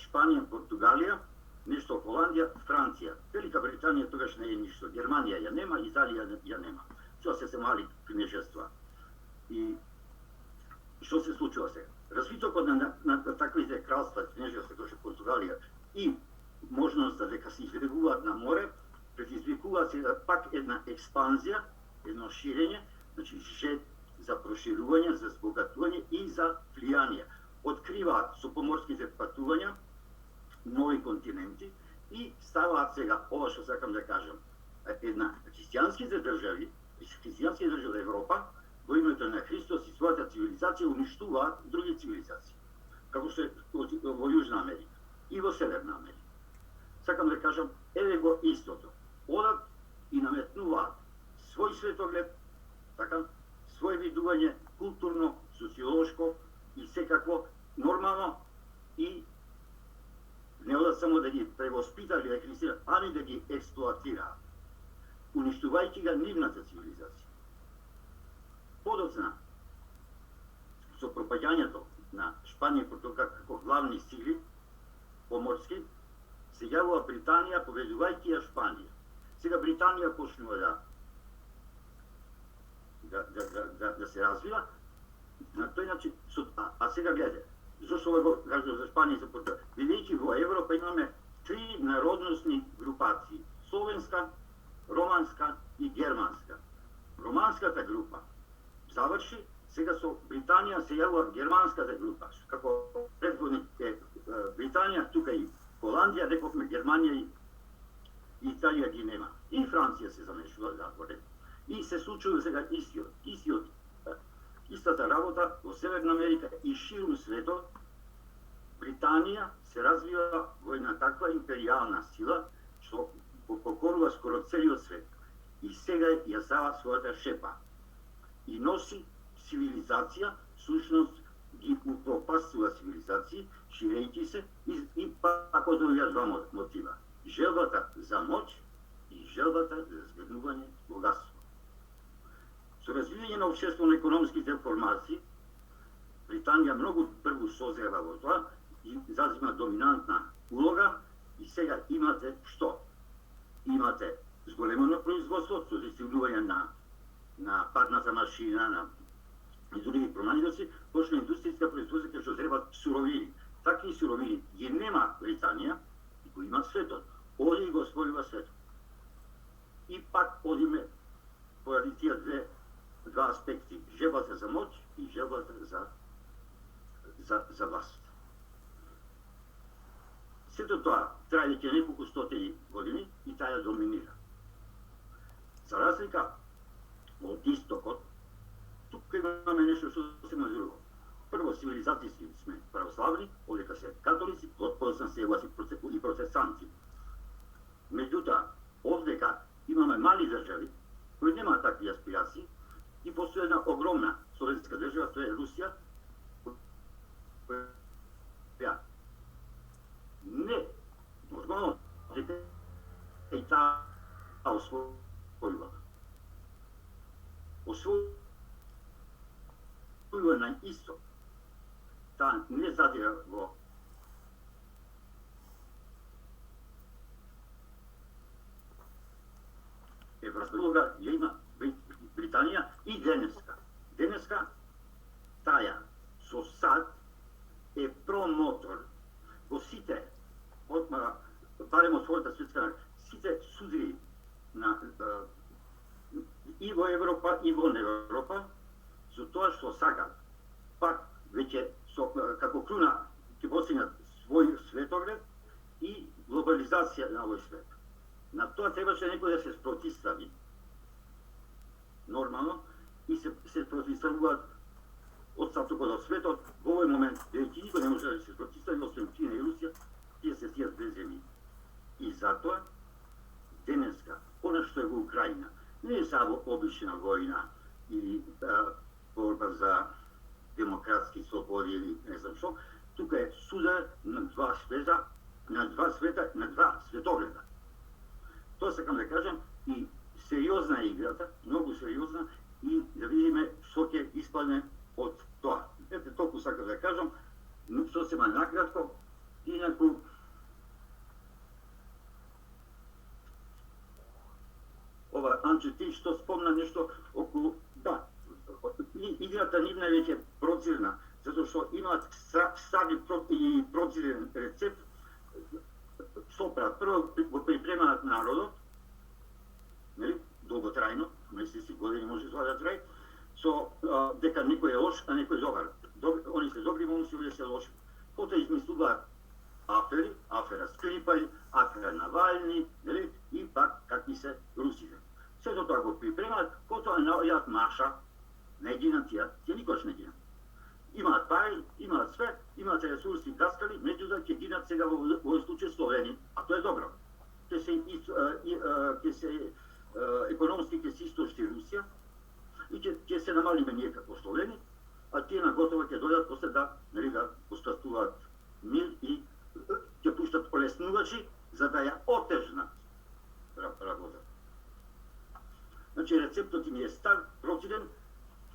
Шпанија, Португалија, нешто Холандија, Франција. Велика Британија тогаш не е ништо, Германија ја нема, Италија ја нема. Тоа се мали кнежества. И што се случува сега? Развитокот на таквите кралства, кнежества како што Португалија и можноста дека се излегуваат на море, предизвикуваат се пак една експанзија, едно ширење, значи жет за проширување, за збогатување и за влијание. Откриваат со поморските патувања нови континенти и ставаат сега, ова што сакам да кажам, една христијанските држави Европа, во името на Христос и својата цивилизација уништуваат други цивилизации, како што е во Јужна Америка и во Северна Америка. Сакам да кажам, еве го истото. Одат и наметнуваат свој светоглед, така, своје видување културно, социолошко и секакво нормално и не одат само да ги превоспитат или да христијат, ами да ги експлоатираат, уништувајќи га нивната цивилизација. Подоцна, со пропаѓањето на Шпанија и Португал како главни сили поморски, се јавува Британија победувајќи ја Шпанија. Сега Британија почнува да се развива на тој начин, а сега гледајте, зашто го кажувам за Шпанија и за Португал? Видејќи во Европа имаме три народностни групации: словенска, романска и германска. Романската група заврши, сега со Британија се јавува германската група. Како предходник е Британија, тука и Холандија, рековме Германија и Италија ги нема. И Франција се замешува затворен. И се случува сега истата работа во Северна Америка и ширум светот. Британија се развива во една таква империјална сила што покорува скоро целиот свет. И сега ја става својата шепа. И носи цивилизација, сушност ги упропастува цивилизации, ширејќи се и пак одовија два мотива. Желбата за моќ и желбата за згрнување богатство. Со развивање на општествено-економските формации, Британија многу прву созрела во тоа и зазима доминантна улога и сега имате што? Имате зголемено производство, со дистигнување на парната машина, и други промањиваци, почна индустријска производство што треба години ги нема Британија, и го има светот. Оди и го спорива светот. И пак одиме поради тие два аспекти, желбата за моќ и желбата за власт. Сето тоа трае веќе неколку стотини години и таа ја доминира. За разлика од истокот, тука имаме нешто сосема друго. Прво, цивилизацијски сме православни, одека се католици, потоа се јават и протестанти. Меѓутоа, овдека имаме мали држави кои немаат такви аспирации и постои една огромна советска држава, тоа е Русија, која не, нормално, дека и таа освојува. Освојува на исток. Таа не задира во Европа, ја има Британија и денеска. Денеска таја со САД е промотор во сите, барем од Втората светска, сите судри на и во Европа и во Европа, со тоа што сакат. Пак веќе како круна ќе постигнат свој светоглед и глобализација на овој свет. На тоа требаше некој да се спротистави. Нормално, и се протиставуваат од статукот од светот. Во овој момент, веќе никој не може да се спротистави, освен Кина и Русија, тие се тие две земји. И затоа, денеска, она што е во Украина, не е само обична војна или борба за демократски слободи или не знам што, тука е судар на два света, на два светогледа. Тоа сакам да кажам, и сериозна е играта, многу сериозна, и да видиме што ќе испадне од тоа. Ете, толку сакам да кажам, но сосема накратко, инаку ова Анче, ти што спомна нешто околу, да, играта нивна е веќе процирна, затоа што имаат стари и процирен рецепт, што прават? Прво го припремаат народот, нели, долготрајно, месеци, години може тоа да трае, со дека некој е лош, а некој добар. Они се добри момци, овие се лоши. Потоа измислуваат афери, афера Скрипај, афера Навални, нели, и пак какви се русите. Сето тоа го припремаат, потоа наоѓаат маша, не гинат тие никош не гинат. Имаат пари, имаат све, имаат ресурси даскали, меѓутоа ќе гинат сега во случај Словени, а тоа е добро. Ќе се економски ќе се истошти Русија и ќе се намалиме ние како Словени, а тие на готово ќе дојдат после да постатуваат мир и ќе пуштат олеснувачи за да ја отежнат работа. Значи рецептот им е стар, процеден,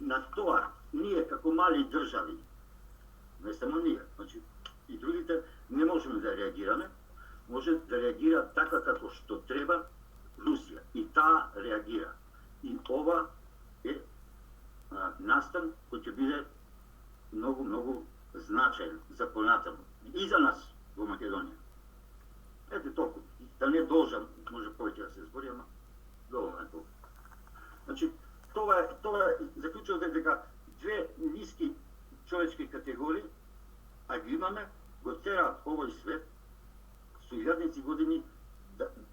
на тоа ние како мали држави, не само ние, значи и другите не можеме да реагираме, може да реагира така како што треба Русија и таа реагира. И ова е настан кој ќе биде многу значаен за понатаму и за нас во Македонија. Ете толку, да не должам, може повеќе да се збори, ама доволно е толку. Значи, тоа е заклучува дека две ниски човечки категории, а ги имаме, го тераат овој свет со илјадници години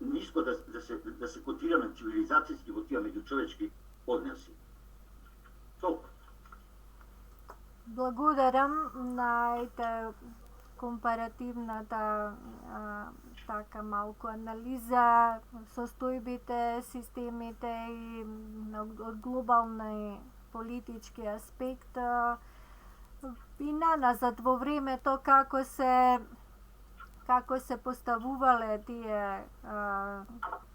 ниско да се котираме цивилизацијски во тие меѓучовечки односи. Толку. Благодарам на компаративната така малку анализа состојбите, системите и од глобални политички аспект и наназад во времето како се поставувале тие,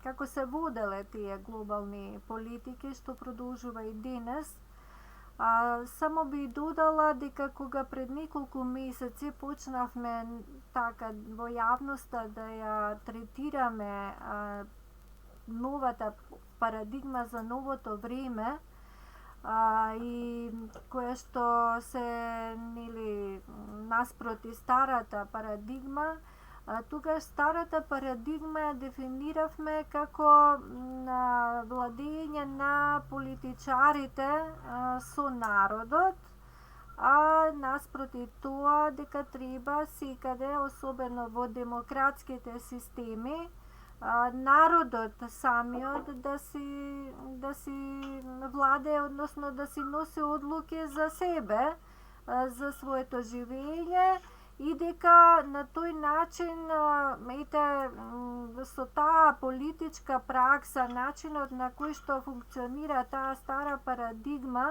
како се воделе тие глобални политики, што продолжува и денес. Само би додала дека кога пред неколку месеци почнавме така во јавноста да ја третираме новата парадигма за новото време, и која што се наспроти старата парадигма. Тогаш старата парадигма ја дефиниравме како владење на политичарите со народот, а наспроти тоа дека треба секаде, особено во демократските системи, народот самиот да си владее, односно да си носи одлуки за себе, за своето живење, и дека на тој начин, со таа политичка пракса, начинот на кој што функционира таа стара парадигма,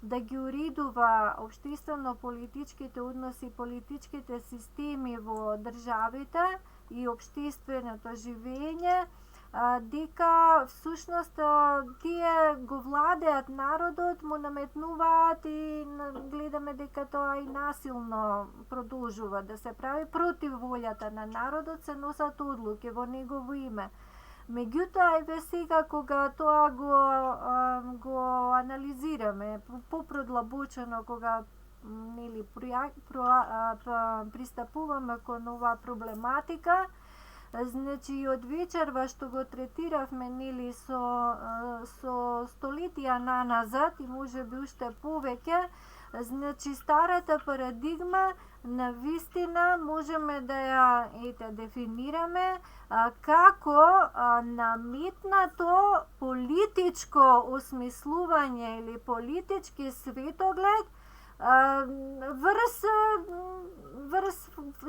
да ги уредува општествено-политичките односи, политичките системи во државите и општественото живење, дека всушност тие го владеат народот, му наметнуваат и гледаме дека тоа и насилно продолжува да се прави против волјата на народот, се носат одлуки во негово име. Меѓутоа, еве сега кога тоа го анализираме попродлабочено, кога пристапуваме кон оваа проблематика, значи од вечерва што го третиравме со столетија наназад и можеби уште повеќе, значи старата парадигма навистина можеме да ја дефинираме како наметнато политичко осмислување или политички светоглед врз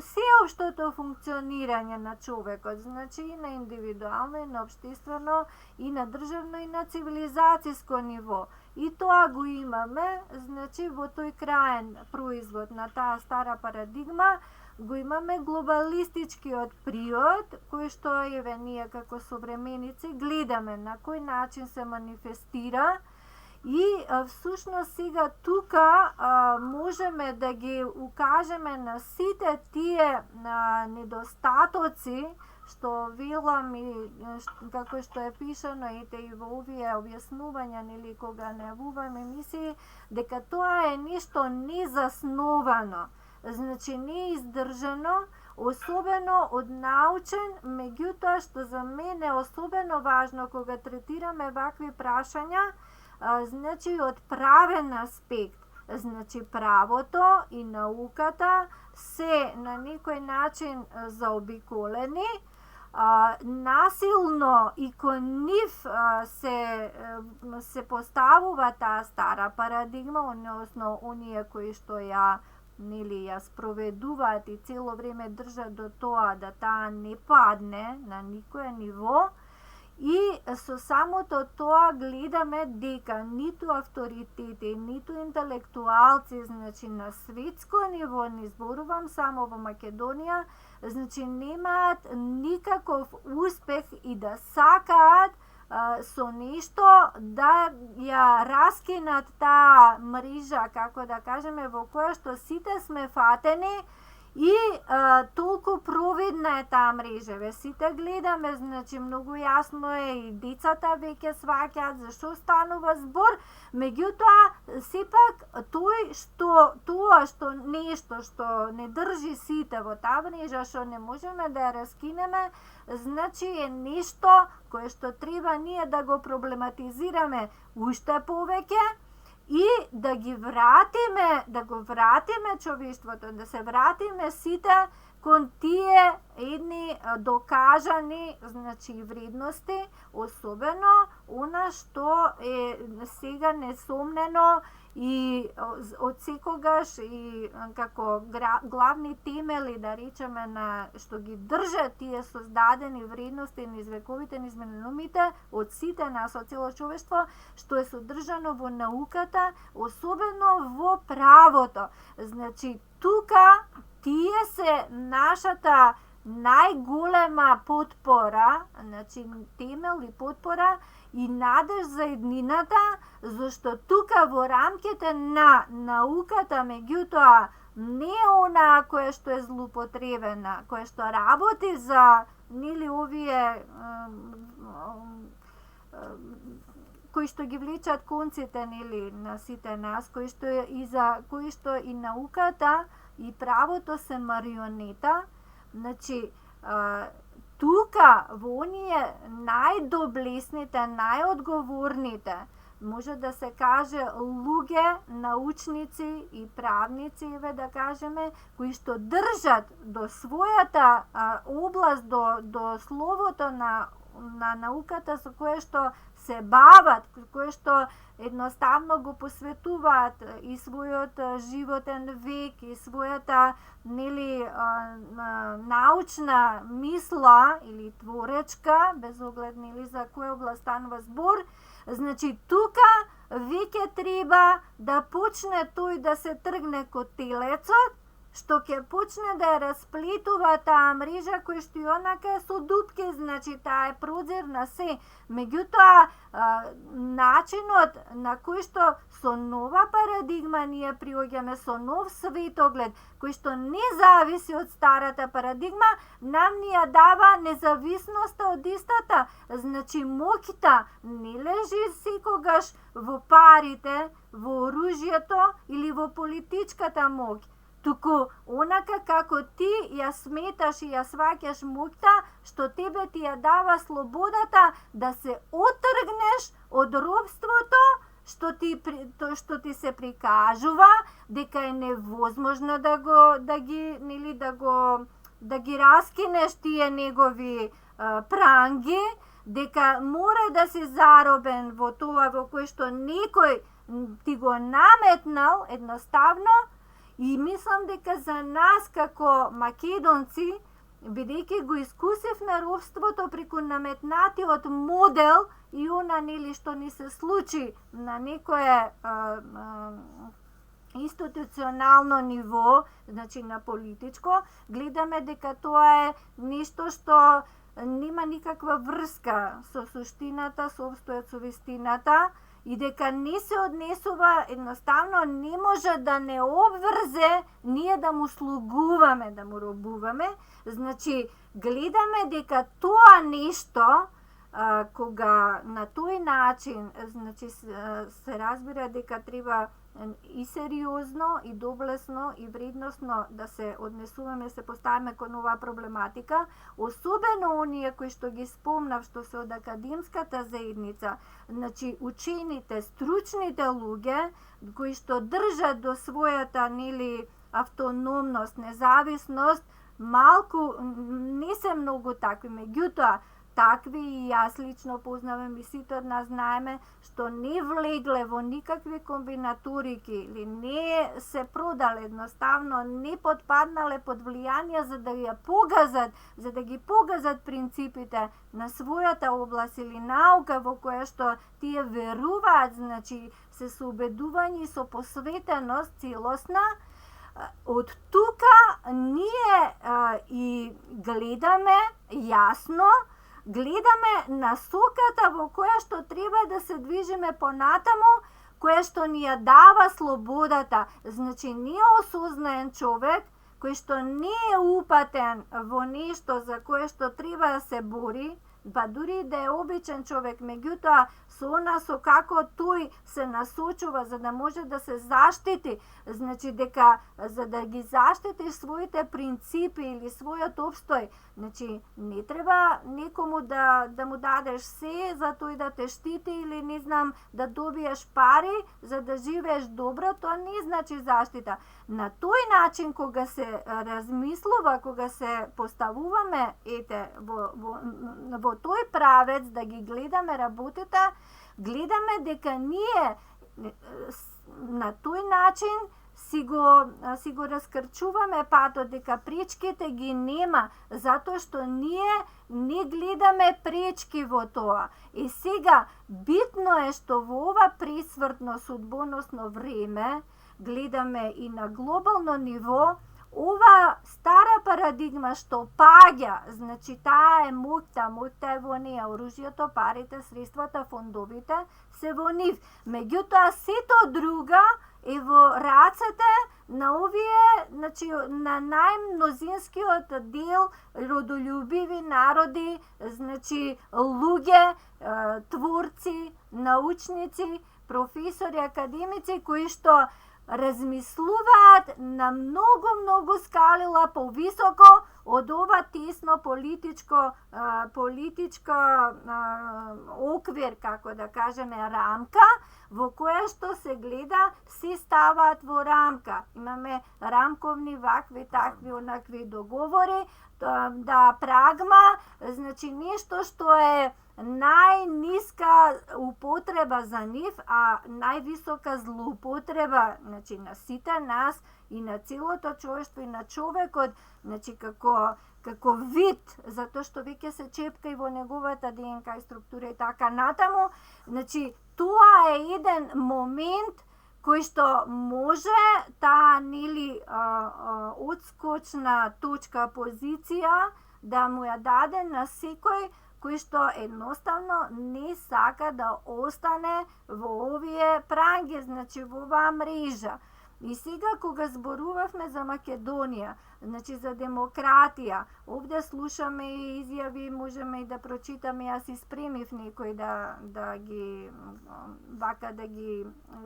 сеопштото функционирање на човекот, значи и на индивидуално, и на општествено, и на државно, и на цивилизацијско ниво. И тоа го имаме, значи во тој краен производ на таа стара парадигма, го имаме глобалистичкиот приод, кој што еве ние како современици гледаме на кој начин се манифестира. И всушност сега тука можеме да ги укажеме на сите тие недостатоци што велам и како што е пишано и во овие објаснувања, или кога најавуваме емисии, дека тоа е нешто незасновано, значи не издржано, особено од научен, меѓутоа што за мене е особено важно кога третираме вакви прашања, значи од правен аспект, значи правото и науката се на некој начин заобиколени, насилно и кон нив се поставува таа стара парадигма, односно оние кои што ја спроведуваат и цело време држат до тоа да таа не падне на никое ниво. И со самото тоа гледаме дека ниту авторитети, ниту интелектуалци, значи на светско ниво, не зборувам само во Македонија, значи немаат никаков успех и да сакаат со нешто да ја раскинат таа мрежа, како да кажеме, во која што сите сме фатени. И толку провидна е таа мрежа, сите гледаме, значи многу јасно е и децата веќе сваќаат за што станува збор, меѓутоа сепак тоа што нешто што не држи сите во таа мрежа, што не можеме да ја раскинеме, значи е нешто кое што треба ние да го проблематизираме уште повеќе, и да го вратиме човештвото, да се вратиме сите кон тие едни докажани, значи, вредности, особено она што е сега несомнено и од секогаш и како главни темели, да речеме, на што ги држат тие создадени вредности низ вековите, низ минувите, од сите нас, од цело човештво, што е содржано во науката, особено во правото. Значи, тука тие се нашата најголема потпора, значи темел и потпора и надеж за еднината, зашто тука во рамките на науката, меѓутоа не она кое што е злоупотребена, кое што работи за овие кои што ги влечат конците на сите нас, кои што и науката и правото се марионета. Значи, тука во оние најдоблесните, најодговорните, може да се каже луѓе, научници и правници, да кажеме, кои што држат до својата област, до словото на науката со кое што се бават, кое што едноставно го посветуваат и својот животен век и својата научна мисла или творечка, без оглед за која област станува збор. Значи тука веќе треба да почне тој да се тргне код телецот, што ќе почне да ја расплетува таа мрежа која што и онака е со дупки, значи таа е прозир на се. Меѓутоа, начинот на кој што со нова парадигма ние приоѓаме, со нов светоглед, кој што не зависи од старата парадигма, нам ни ја дава независноста од истата. Значи моќта не лежи секогаш во парите, во оружјето или во политичката моќ, туку онака како ти ја сметаш и ја сваќаш моќта, што тебе ти ја дава слободата да се отргнеш од робството, што ти се прикажува дека е невозможно да ги раскинеш тие негови пранги, дека мора да си заробен во тоа во кое што некој ти го наметнал едноставно. И мислам дека за нас како македонци, бидејќи го искусивме робството преку наметнатиот модел и она што ни се случи на некое институционално ниво, значи на политичко, гледаме дека тоа е нешто што нема никаква врска со суштината, со обстојот со вистината, и дека не се однесува, едноставно не може да не обврзе ние да му слугуваме, да му робуваме. Значи, гледаме дека тоа нешто, кога на тој начин, значи се разбира дека треба и сериозно, и доблесно, и вредносно да се однесуваме, се поставиме кон оваа проблематика, особено оние кои што ги спомнав, што се од академската заедница, значи учените, стручните луѓе, кои што држат до својата автономност, независност, малку, не се многу такви, меѓутоа, такви и јас лично познавам и сите од нас знаеме, што не влегле во никакви комбинаторики или не се продале, едноставно не подпаднале под влијание за да ја погазат, за да ги погазат принципите на својата област или наука во која што тие веруваат, значи се со убедување и со посветеност целосна. Од тука ние и гледаме јасно, гледаме насоката во која што треба да се движиме понатаму, која што ни ја дава слободата. Значи, не е осознаен човек, кој што не е упатен во нешто за кое што треба да се бори, па дури да е обичен човек, меѓутоа со она со како тој се насочува за да може да се заштити, значи дека за да ги заштитиш своите принципи или својот обстој, значи не треба некому да му дадеш се за тој да те штити или не знам да добиеш пари за да живееш добро, тоа не значи заштита. На тој начин кога се размислува, кога се поставуваме во тој правец да ги гледаме работите, гледаме дека ние на тој начин си го раскрчуваме патот, дека пречките ги нема, затоа што ние не гледаме пречки во тоа. И сега, битно е што во ова пресвртно судбоносно време, гледаме и на глобално ниво, ова стара парадигма што паѓа, значи таа е моќта е во неја, оружјето, парите, средствата, фондовите се во нив. Меѓутоа сето друга е во рацете на овие, значи на најмнозинскиот дел родолюбиви народи, значи луѓе, творци, научници, професори, академици кои што размислуваат на многу скалила повисоко од ова тесно политичко оквир, како да кажеме, рамка, во која што се гледа, се ставаат во рамка. Имаме рамковни вакви, такви, онакви договори, да прагма, значи нешто што е најниска употреба за нив, а највисока злоупотреба, значи на сите нас и на целото човештво и на човекот, значи како вид, затоа што веќе се чепка и во неговата ДНК структура и така натаму. Значи тоа е еден момент кој што може таа одскочна точка, позиција да му ја даде на секој кој што едноставно не сака да остане во овие пранги, значи во оваа мрежа. И сега кога зборувавме за Македонија, значи за демократија, овде слушаме и изјави, можеме и да прочитаме, јас и спремив некој да ги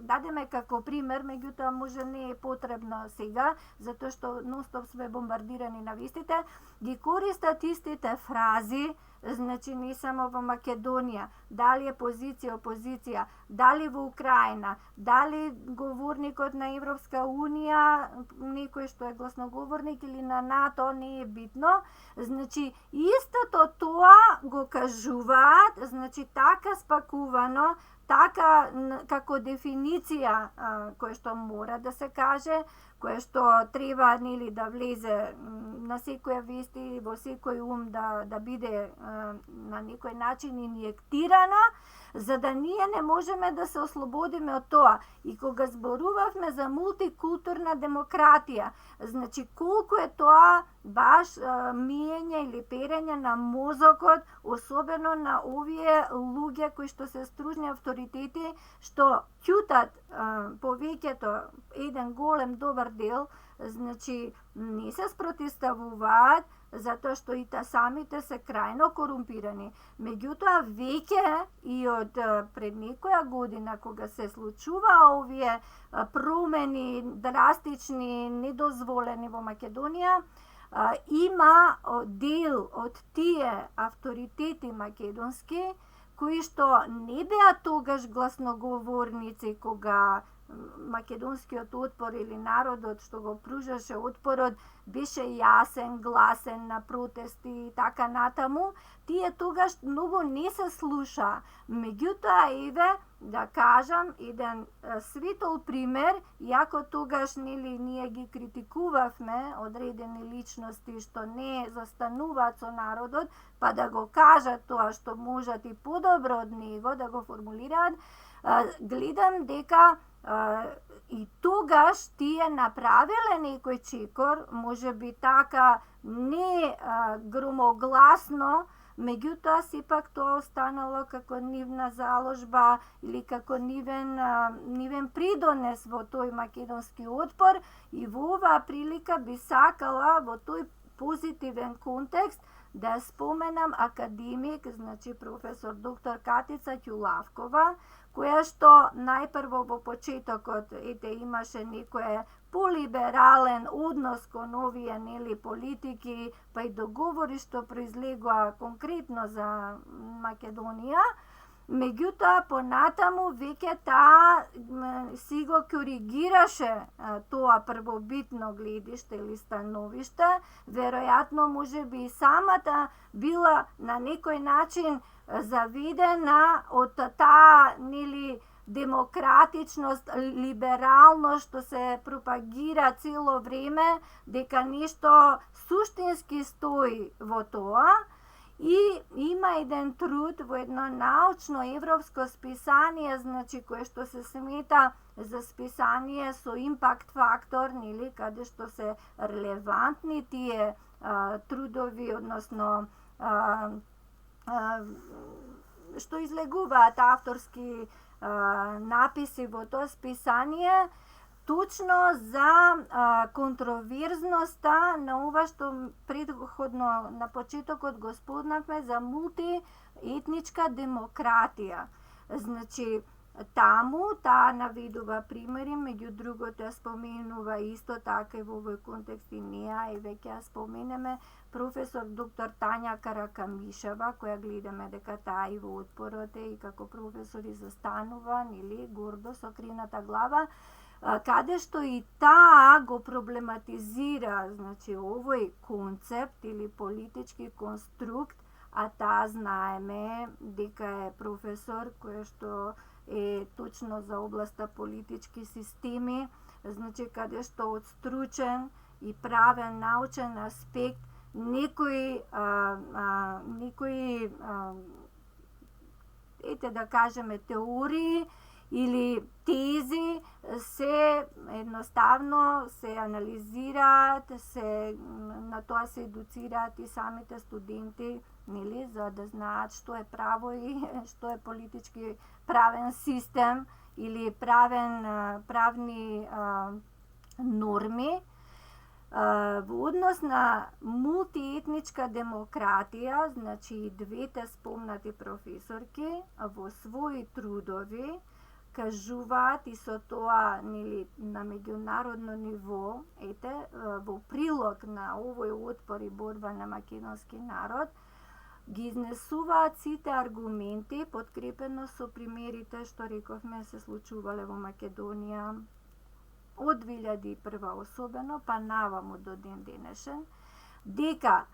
дадеме како пример, меѓутоа може не е потребно сега, затоа што нонстоп сме бомбардирани на вистите, ги користат истите фрази, значи не само во Македонија, дали е позиција, опозиција, дали во Украина, дали говорникот на Европска Унија, некој што е гласноговорник или на НАТО, не е битно. Значи, истото тоа го кажуваат, значи така спакувано, така како дефиниција која што мора да се каже, која што треба да влезе на секоја вести, во секој ум да биде на некој начин инјектирана, за да ние не можеме да се ослободиме од тоа. И кога зборувавме за мултикултурна демократија, значи колку е тоа баш миење или перење на мозокот, особено на овие луѓе кои што се стружни авторитети, што ќутат повеќето, еден голем добар дел, значи не се спротивставуваат, затоа што и самите се крајно корумпирани. Меѓутоа, веќе и од пред некоја година, кога се случува овие промени драстични, недозволени во Македонија, има дел од тие авторитети македонски, кои што не беа тогаш гласноговорници кога македонскиот отпор или народот што го пружаше отпорот беше јасен, гласен на протести и така натаму, тие тогаш многу не се слуша. Меѓутоа, еве, да кажам, еден светол пример, иако тогаш ние ги критикувавме одредени личности што не застануваат со народот, па да го кажат тоа што можат и подобро од него, да го формулираат, гледам дека и тогаш тие направиле некој чекор, може би така не громогласно, меѓутоа сепак тоа останало како нивна заложба или како нивен придонес во тој македонски отпор, и во оваа прилика би сакала во тој позитивен контекст да споменам академик, значи професор доктор Катица Ќулавкова, која што најпрво во почетокот имаше некој полиберален однос кон овие политики, па и договори што произлегоа конкретно за Македонија. Меѓутоа, понатаму веќе таа си го коригираше тоа првобитно гледиште или становиште, веројатно може би и самата била на некој начин завидена од таа демократичност, либералност што се пропагира цело време, дека нешто суштински стои во тоа. И има еден труд во едно научно европско списание, значи кое што се смета за списание со импакт фактор, каде што се релевантни тие трудови, односно што излегуваат авторски написи во тоа списание, точно за контроверзноста на ова што предходно на почетокот го спознавме за мултиетничка демократија. Значи, таму таа наведува примери, меѓу другото ја споменува исто така и во овој контекст и неа, и веќе ја споменеме професор доктор Тања Каракамишева, која гледаме дека таа и во отпорот е и како професор и застанува, нели, гордо со крината глава, каде што и таа го проблематизира, значи, овој концепт или политички конструкт, а таа знаеме дека е професор кој што е точно за областа политички системи, значи каде што од стручен и правен научен аспект некои ете да кажеме теории или тези се едноставно се анализираат, на тоа се едуцираат и самите студенти, нели, за да знаат што е право и што е политички правен систем или правни норми. Во однос на мултиетничка демократија, значи и двете спомнати професорки во своји трудови кажуваат и со тоа, нели, на меѓународно ниво, ете, во прилог на овој отпор и борба на македонски народ, ги изнесуваат сите аргументи, подкрепено со примерите што рековме се случувале во Македонија од 2001 особено, па наваму до ден денешен, дека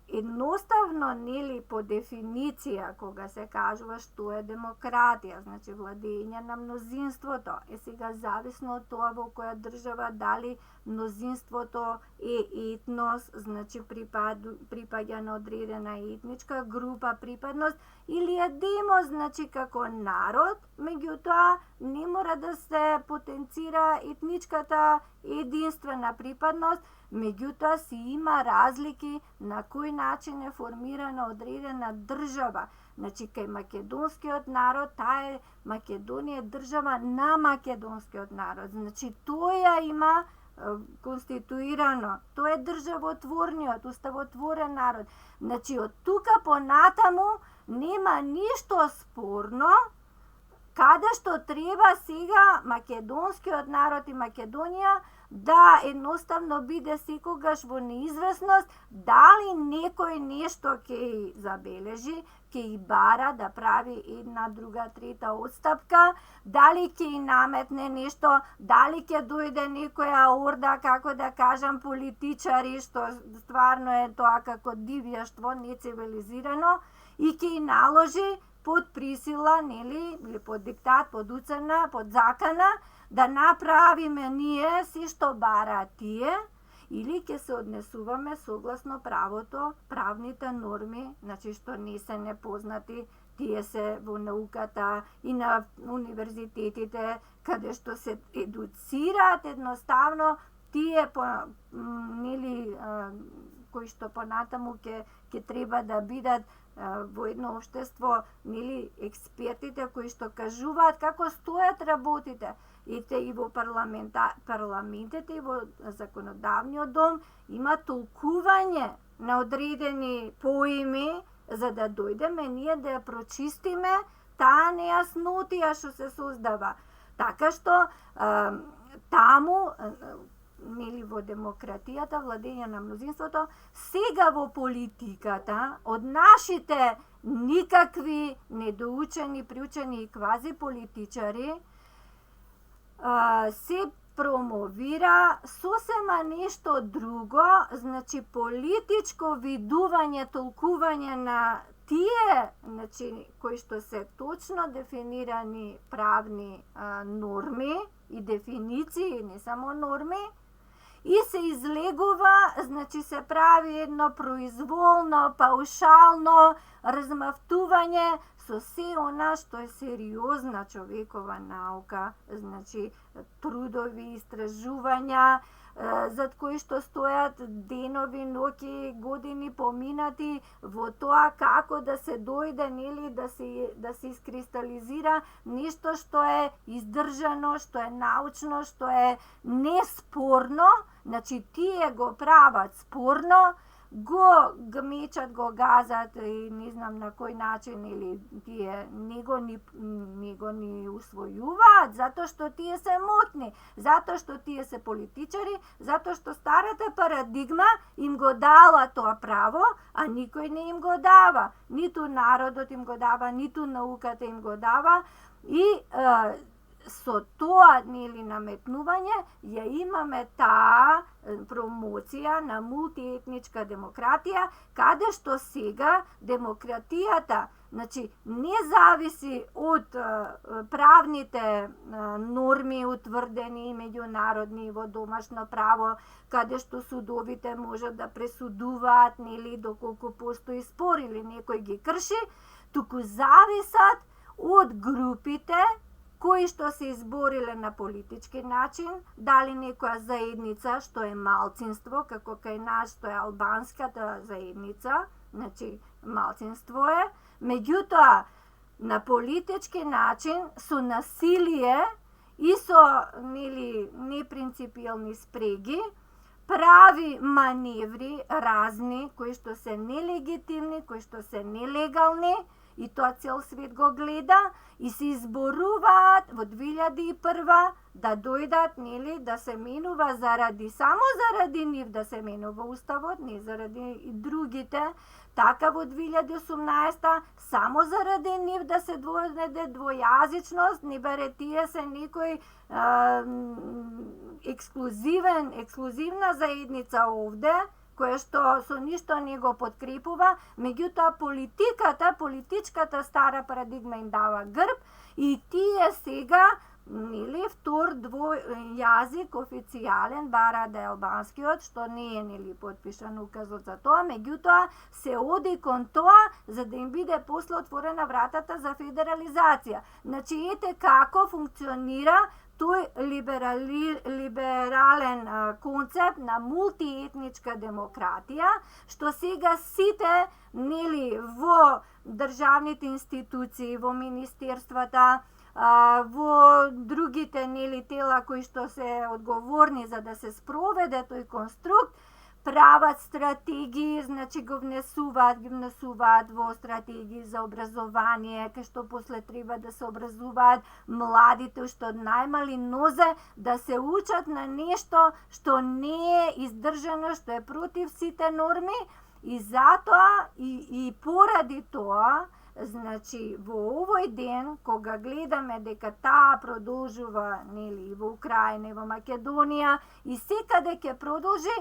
едноставно, нели, по дефиниција, кога се кажува што е демократија, значи владење на мнозинството, сега зависно од тоа во која држава, дали мнозинството е етнос, значи припаѓа на одредена етничка група, припадност, или е демос, значи како народ, меѓутоа не мора да се потенцира етничката единствена припадност, меѓутоа си има разлики на кој начин е формирана одредена држава. Значи, кај македонскиот народ, таа е Македонија држава на македонскиот народ. Значи, тој има конституирано, тој е државотворниот, уставотворен народ. Значи, од тука понатаму нема ништо спорно, каде што треба сега македонскиот народ и Македонија да едноставно биде секогаш во неизвестност дали некој нешто ќе забележи, ќе бара да прави една, друга, трета отстапка, дали ќе наметне нешто, дали ќе дојде некоја орда, како да кажам, политичари, што стварно е тоа како дивјаштво, нецивилизирано, и ќе наложи под присила, нели, или под диктат, под уцена, под закана, да направиме ние си што бараат тие, или ќе се однесуваме согласно правото, правните норми, значи што не се непознати, тие се во науката и на универзитетите, каде што се едуцираат едноставно тие нели кои што понатаму ќе треба да бидат во едно општество, нели, експертите кои што кажуваат како стојат работите. И во парламентите и во законодавниот дом има толкување на одредени поими за да дојдеме ние да ја прочистиме таа нејаснотија што се создава. Така што таму, нели, во демократијата, владење на мнозинството, сега во политиката, од нашите никакви недоучени, приучени и квази политичари, се промовира сосема нешто друго, значи политичко видување, толкување на тие, значи, кои што се точно дефинирани правни норми и дефиниции, не само норми, и се излегува, значи се прави едно произволно, паушално размавтување со се она што е сериозна човекова наука, значи трудови, истражувања, зад кои што стојат денови, ноќи, години поминати во тоа како да се дојде, нели, да се искристализира нешто што е издржано, што е научно, што е неспорно, значи тие го прават спорно, го гмечат, го газат и не знам на кој начин, или тие не го ни усвојуваат, затоа што тие се мотни, затоа што тие се политичари, затоа што старата парадигма им го дала тоа право, а никој не им го дава. Ниту народот им го дава, ниту науката им го дава, и со тоа наметнување ја имаме таа промоција на мултиетничка демократија, каде што сега демократијата, значи, не зависи од правните норми утврдени меѓународни во домашно право, каде што судовите можат да пресудуваат, нели, доколку постои спор или некој ги крши, туку зависат од групите кои што се избориле на политички начин, дали некоја заедница што е малцинство, како кај нас што е албанската заедница, значи малцинство е, меѓутоа на политички начин со насилие и со непринципиелни спреги прави маневри разни кои што се нелегитимни, кои што се нелегални, и тоа цел свет го гледа, и се изборуваат во 2001 да дојдат, нели, да се менува само заради нив да се менува уставот, не заради и другите. Така во 2018 само заради нив да се доведе двојазичност, не баре тие се некој ексклузивна заедница овде, која што со ништо не го подкрепува, меѓутоа политичката стара парадигма им дава грб, и тие сега, нели, втор двојазик официјален бара да е албанскиот, што не е, нели, потпишан указот за тоа, меѓутоа се оди кон тоа за да им биде после отворена вратата за федерализација. Значи, ете како функционира тој либерален концепт на мултиетничка демократија, што сега сите, нели, во државните институции, во министерствата, во другите, нели, тела кои што се одговорни за да се спроведе тој конструкт, прават стратегии, значи ги внесуваат во стратегии за образование, кај што после треба да се образуваат младите уште од најмали нозе, да се учат на нешто што не е издржано, што е против сите норми, и затоа и поради тоа, значи, во овој ден, кога гледаме дека таа продолжува, нели, во Украина и во Македонија, и секаде ќе продолжи,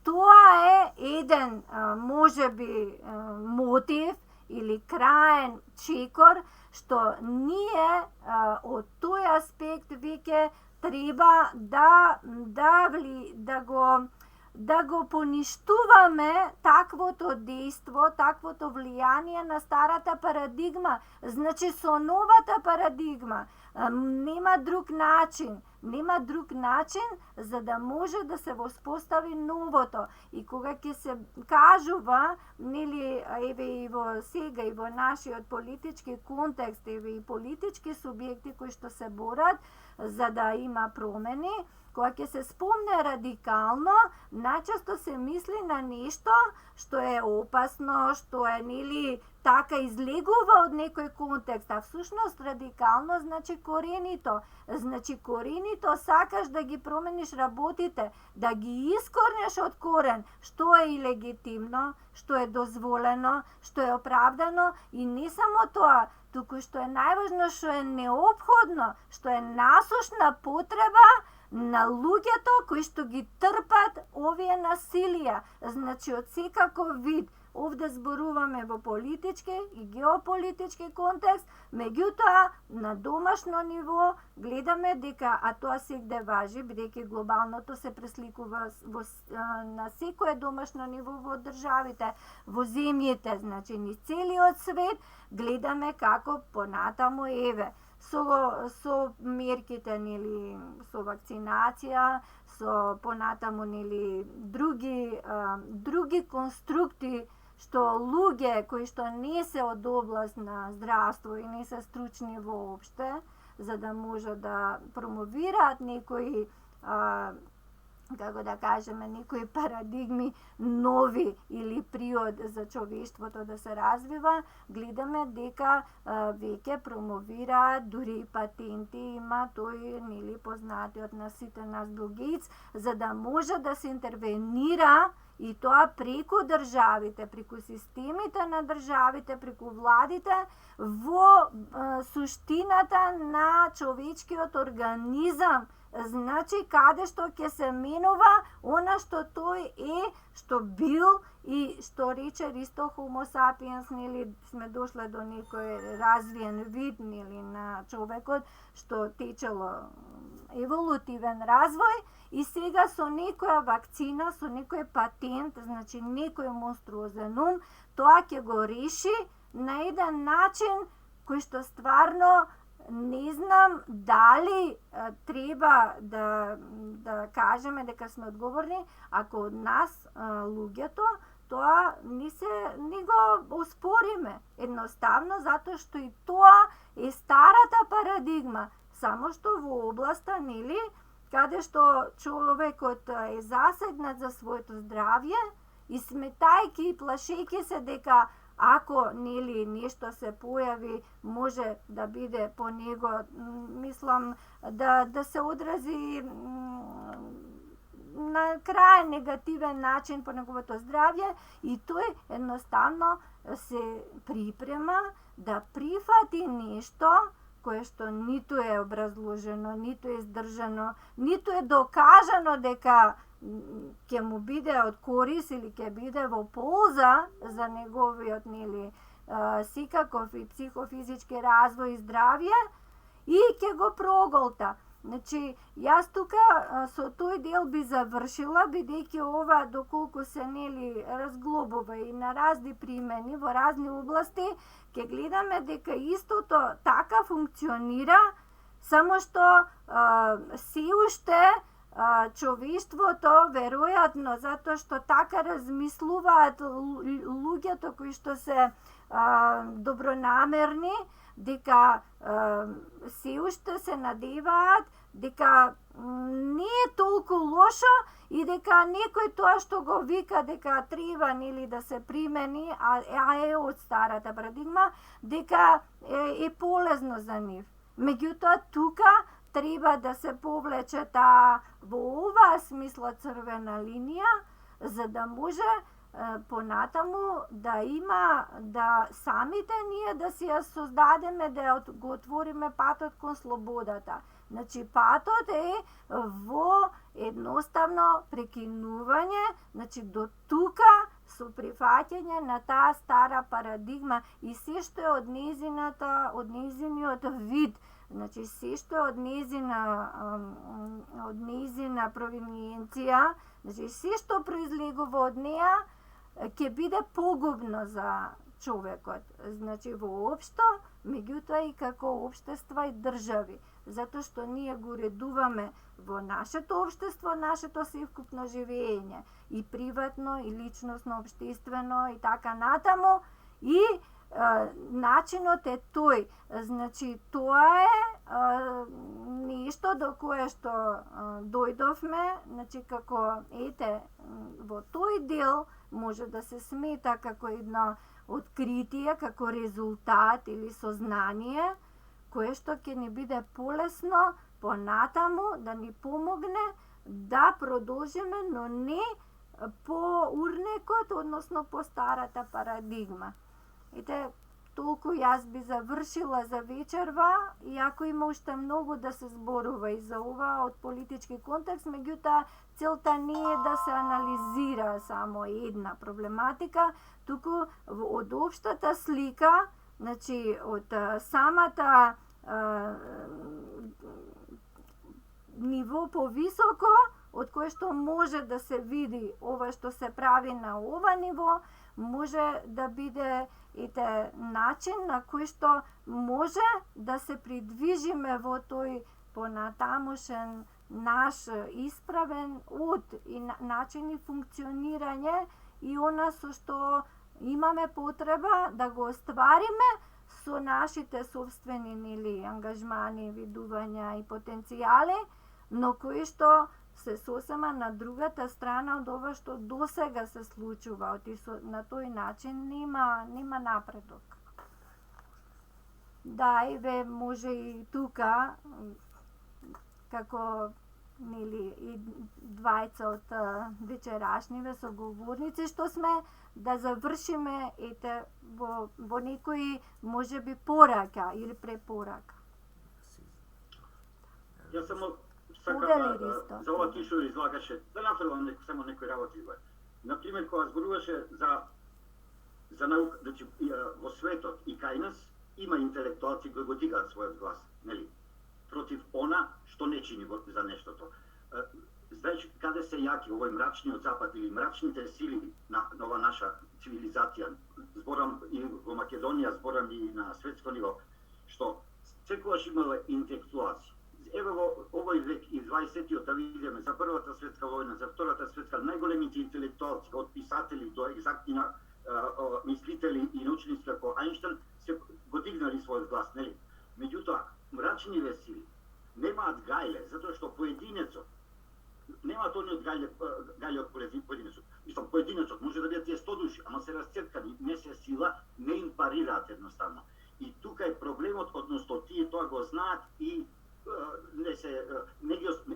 тоа е еден, можеби, мотив или краен чекор, што ние од тој аспект веќе треба да го поништуваме таквото дејство, таквото влијание на старата парадигма. Значи, со новата парадигма нема друг начин за да може да се воспостави новото. И кога ќе се кажува, нели, еве и во сега и во нашиот политички контекст, еве и политички субјекти кои што се борат за да има промени, кога ќе се спомне радикално, најчесто се мисли на нешто што е опасно, што е, нели, така излегува од некој контекст, а всушност радикално значи коренито. Значи коренито сакаш да ги промениш работите, да ги искорнеш од корен, што е и легитимно, што е дозволено, што е оправдано, и не само тоа, туку што е најважно, што е неопходно, што е насушна потреба на луѓето кои што ги трпат овие насилија. Значи, од секаков вид. Овде зборуваме во политички и геополитички контекст, меѓутоа на домашно ниво гледаме дека, а тоа сегде важи, бидејќи глобалното се пресликува на секое домашно ниво во државите, во земјите, значи низ целиот свет, гледаме како понатаму, еве, со мерките, нели, со вакцинација, со понатаму, нели, други конструкти, што луѓе кои што не се од област на здравство и не се стручни воопште, за да може да промовираат некои како да кажеме, некои парадигми нови или приод за човештвото да се развива, гледаме дека веќе промовираат, дури и патенти има тој нели познатиот на сите нас Бил Гейтс, за да може да се интервенира и тоа преку државите, преку системите на државите, преку владите, во суштината на човечкиот организам. Значи, каде што ќе се менува она што тој е, што бил и што рече Ристо Homo sapiens, нели сме дошле до некој развиен вид нели на човекот, што течело еволутивен развој и сега со некоја вакцина, со некој патент, значи некој монструозен ум, тоа ќе го реши на еден начин кој што стварно не знам дали треба да кажеме дека сме одговорни, ако од нас луѓето тоа не го оспориме. Едноставно затоа што и тоа е старата парадигма, само што во областа нели каде што човекот е засегнат за своето здравје и сметајки и плашејќи се дека ако нели нешто се појави, може да биде по него, мислам да се одрази на крај негативен начин по неговото здравје и тој едноставно се припрема да прифати нешто кое што ниту е образложено, ниту е издржано, ниту е докажано дека ќе му биде од корис или ќе биде во полза за неговиот нели секаков и психофизички развој и здравје и ќе го проголта. Значи, јас тука со тој дел би завршила, бидејќи ова доколку се нели разглобува и на разни примени во разни области, ќе гледаме дека истото така функционира, само што се уште човештвото, веројатно, затоа што така размислуваат луѓето кои што се добронамерни, дека се уште се надеваат дека не е толку лошо и дека некој тоа што го вика дека треба нели да се примени, а е од старата парадигма, дека е полезно за нив. Меѓутоа тука треба да се повлече таа во оваа смисла црвена линија, за да може понатаму да има, да самите ние да си ја создадеме, да го отвориме патот кон слободата. Значи, патот е во едноставно прекинување, значи до тука со прифаќање на таа стара парадигма и се што е од нејзиниот вид, значи се што е од нејзина провиненција, значи се што произлегува од неа ќе биде погубно за човекот, значи воопшто, меѓутоа и како општества и држави, затоа што ние го редуваме во нашето општество, нашето севкупно живење, и приватно, и личносно, општествено, и така натаму, и начинот е тој, значи тоа е нешто до кое што дојдовме, значи како ете во тој дел може да се смета како едно откритие, како резултат или сознание, кое што ќе ни биде полесно понатаму да ни помогне да продолжиме, но не по урнекот, односно по старата парадигма. Ете, толку јас би завршила за вечерва, иако има уште многу да се зборува и за ова од политички контекст, меѓутоа целта не е да се анализира само една проблематика, туку од општата слика, значи од самата ниво повисоко, од кое што може да се види ова што се прави на ова ниво, може да биде начин на кој што може да се придвижиме во тој понатамушен наш исправен од и начин и функционирање и она со што имаме потреба да го оствариме со нашите собствени нели ангажмани, видувања и потенцијали, но кои што се сосема на другата страна од ова што досега се случува, на тој начин нема напредок. Да, еве може и тука како нели и двајца од вечерашниве соговорници што сме да завршиме ете во некој можеби порака или препорака. Јас само сакам за ова ти што излагаше, да нафрлам само некои работи. Например, кога зборуваше за наука, значи во светот и кај нас има интелектуалци кои го дигаат својот глас, нели? Против она што не чини за нештото. Знаеш каде се јаки овој мрачниот запад или мрачните сили на ова наша цивилизација, зборам и во Македонија, зборам и на светско ниво, што секогаш имала интелектуалци. Ево во овој век и 20-тиот да видиме за Првата светска војна, за Втората светска, најголемите интелектуалци, од писатели до екзактни мислители и научници како Ајнштајн, се го дигнали својот глас, нели? Меѓутоа, мрачниве сили немаат гајле, затоа што поединецот немаат они од гајле од поединецот. Мислам, поединецот може да бидат 100 души, ама се расцеткани, не се сила, не им парираат едноставно. И тука е проблемот, односно тие тоа го знаат и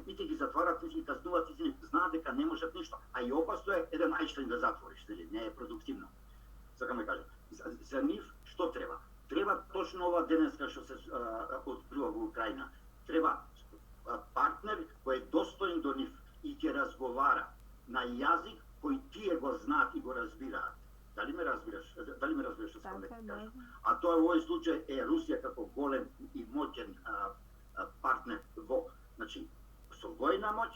нити ги затварат, нити ги казнуват, нити знаат дека не можат ништо. А и опасно е еден Ајнштајн да затвориш, нели? Не е продуктивно. Сакам да кажам, за нив што треба? Треба точно ова денеска што се открива во Украина. Треба партнер кој е достоен до нив и ќе разговара на јазик кој тие го знаат и го разбираат. Дали ме разбираш? Дали ме разбираш што сакам да кажам? А тоа во овој случај е Русија како голем и моќен партнер значи, со војна моќ,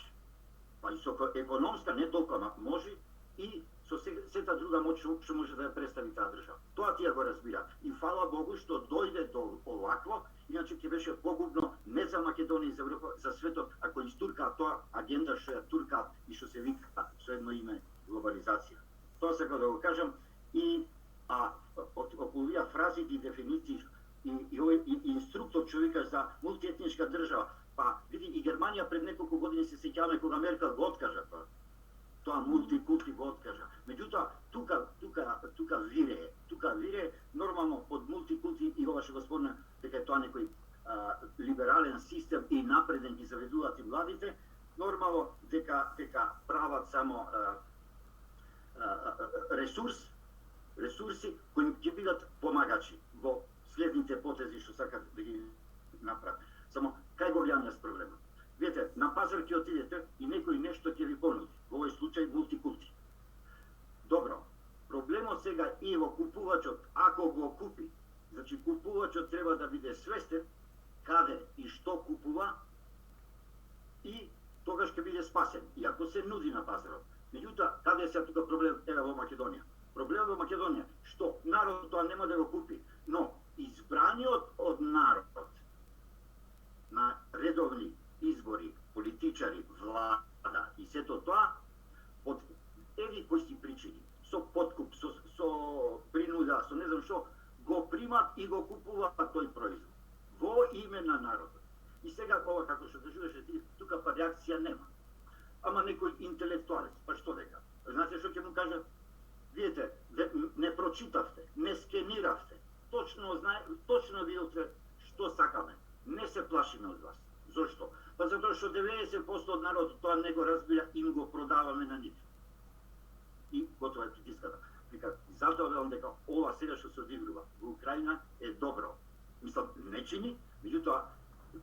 па и со економска, не толку, ама може, и со сета друга моќ што може да ја представи таа држава. Тоа тие го разбира. И фала Богу што дојде до овакво, иначе ќе беше погубно не за Македонија и за Европа, за светот, ако истуркаат тоа агенда што ја туркаат и што се вика со едно име глобализација. Тоа сакам да го кажам и околу овие фрази и дефиниции и овој инструктор човека за мултиетничка држава. Па види и Германија пред неколку години се сеќаваме кога Меркел го откажа тоа. Тоа мултикулти го откажа. Меѓутоа тука вирее нормално под мултикулти и ова што го спомна дека е тоа некој либерален систем и напреден ги заведуваат и владите, нормално дека прават само ресурси кои ќе бидат помагачи во следните потези што сакат да ги направат. Само кај го гледам јас проблемот? Видете, на пазар ќе отидете и некој нешто ќе ви понуди. Во овој случај мултикулти. Добро. Проблемот сега е во купувачот, ако го купи. Значи купувачот треба да биде свестен каде и што купува и тогаш ќе биде спасен. И ако се нуди на пазарот. Меѓутоа, каде е сега тука проблем во Македонија? Проблемот во Македонија што народот тоа нема да го купи, но избраниот од народ на редовни избори, политичари, влада и сето тоа од еди кои си причини, со подкуп, со принуда, со не знам што, го примат и го купуваат тој производ во име на народот. И сега ова како што кажуваше ти, тука па реакција нема. Ама некој интелектуалец, па што дека? Знаете што ќе му кажа? Видете, не прочитавте, не скениравте, точно видовте што сакаме. Не се плашиме од вас. Зошто? Па затоа што 90% од народот тоа не го разбира, им го продаваме на нив. И готова е притиската. Затоа велам дека ова сега што се одигрува во Украина е добро. Мислам, не чини, меѓутоа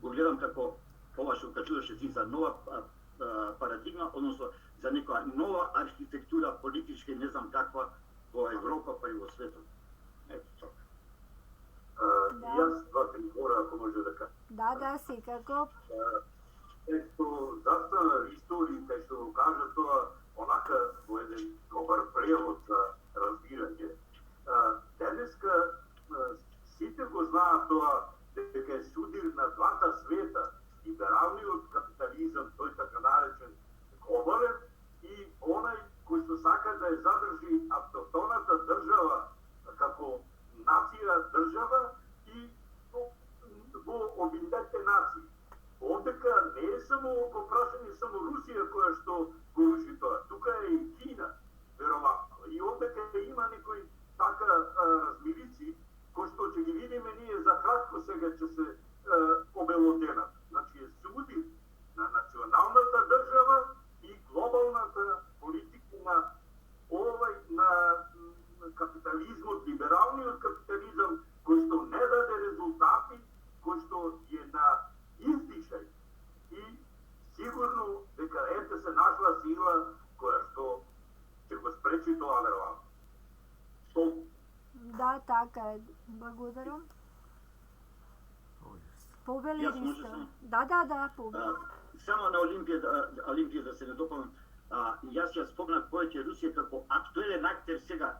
го гледам како ова што кажуваше ти за нова парадигма, односно за некоја нова архитектура политичка, не знам каква, во Европа па и во светот. Ето тоа. Јас два-три хора, ако може да кажа. Да, секако. Ето, застана истории, кај што го кажа тоа, онака во еден добар превод за разбирање. Денеска сите го знаат тоа дека е судир на двата света, либералниот капитализам, тој така наречен глобален, и онај кој што сака да ја задржи автохтоната држава како нација држава и во обидните нации. Одека не е само по прашање само Русија која што го уши тоа. Тука е и Кина, веројатно. И овде има некои така размирици кои што ќе ги видиме ние за кратко сега ќе се обелоденат. Значи е суди на националната држава и глобалната политика на капитализмот, либералниот капитализам, кој што не даде резултати, кој што е на издишај. И сигурно дека ете се нашла сила која што ќе го спречи тоа веројатно. Да, така е. Благодарам. Повели Јас може сте. само? Да, повели. Само на Олимпија да се не допълнам. Јас ја спомнав повеќе Русија како актуелен актер сега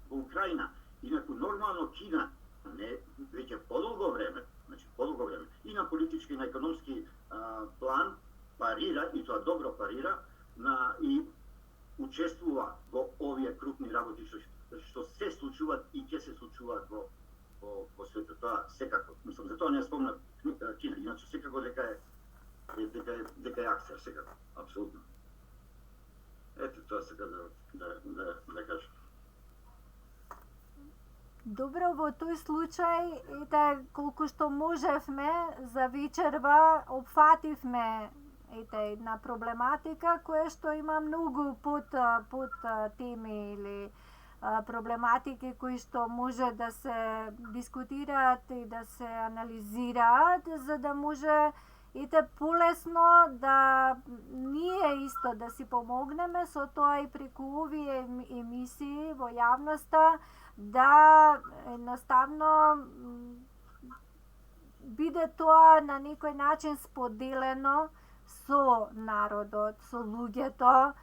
во Украина, инаку нормално Кина не веќе подолго време, значи подолго време, и на политички и на економски план парира, и тоа добро парира, и учествува во овие крупни работи што се случуваат и ќе се случуваат во светот. Тоа секако, мислам, затоа не спомнав Кина, иначе секако дека е актер, секако, апсолутно. Ето тоа сега да кажам. Добро, во тој случај, ете, колку што можевме, за вечерва опфативме една проблематика која што има многу под теми или проблематики кои што може да се дискутираат и да се анализираат, за да може полесно да ние исто да си помогнеме со тоа и преку овие емисии во јавноста, да едноставно биде тоа на некој начин споделено со народот, со луѓето,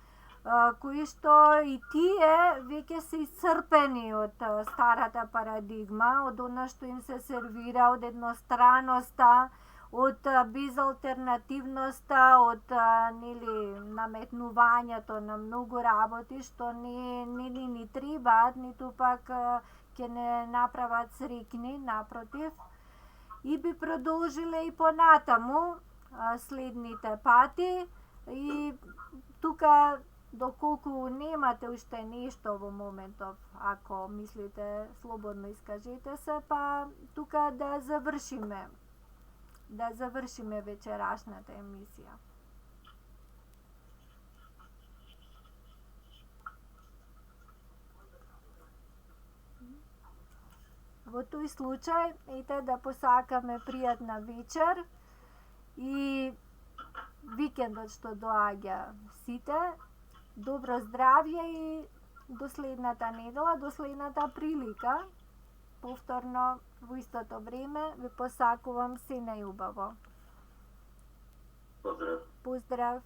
кои што и тие веќе се исцрпени од старата парадигма, од она што им се сервира, од едностраноста, од безалтернативноста, од наметнувањето на многу работи што не требаат, ниту пак ќе не направат срекни, напротив. И би продолжиле и понатаму следните пати. И тука, доколку немате уште нешто во моментов, ако мислите, слободно искажете се, па тука да завршиме вечерашната емисија. Во тој случај, да посакаме пријатна вечер и викендот што доаѓа сите, добро здравје и до следната недела, до следната прилика. Повторно во истото време ви посакувам се најубаво. Поздрав. Поздрав.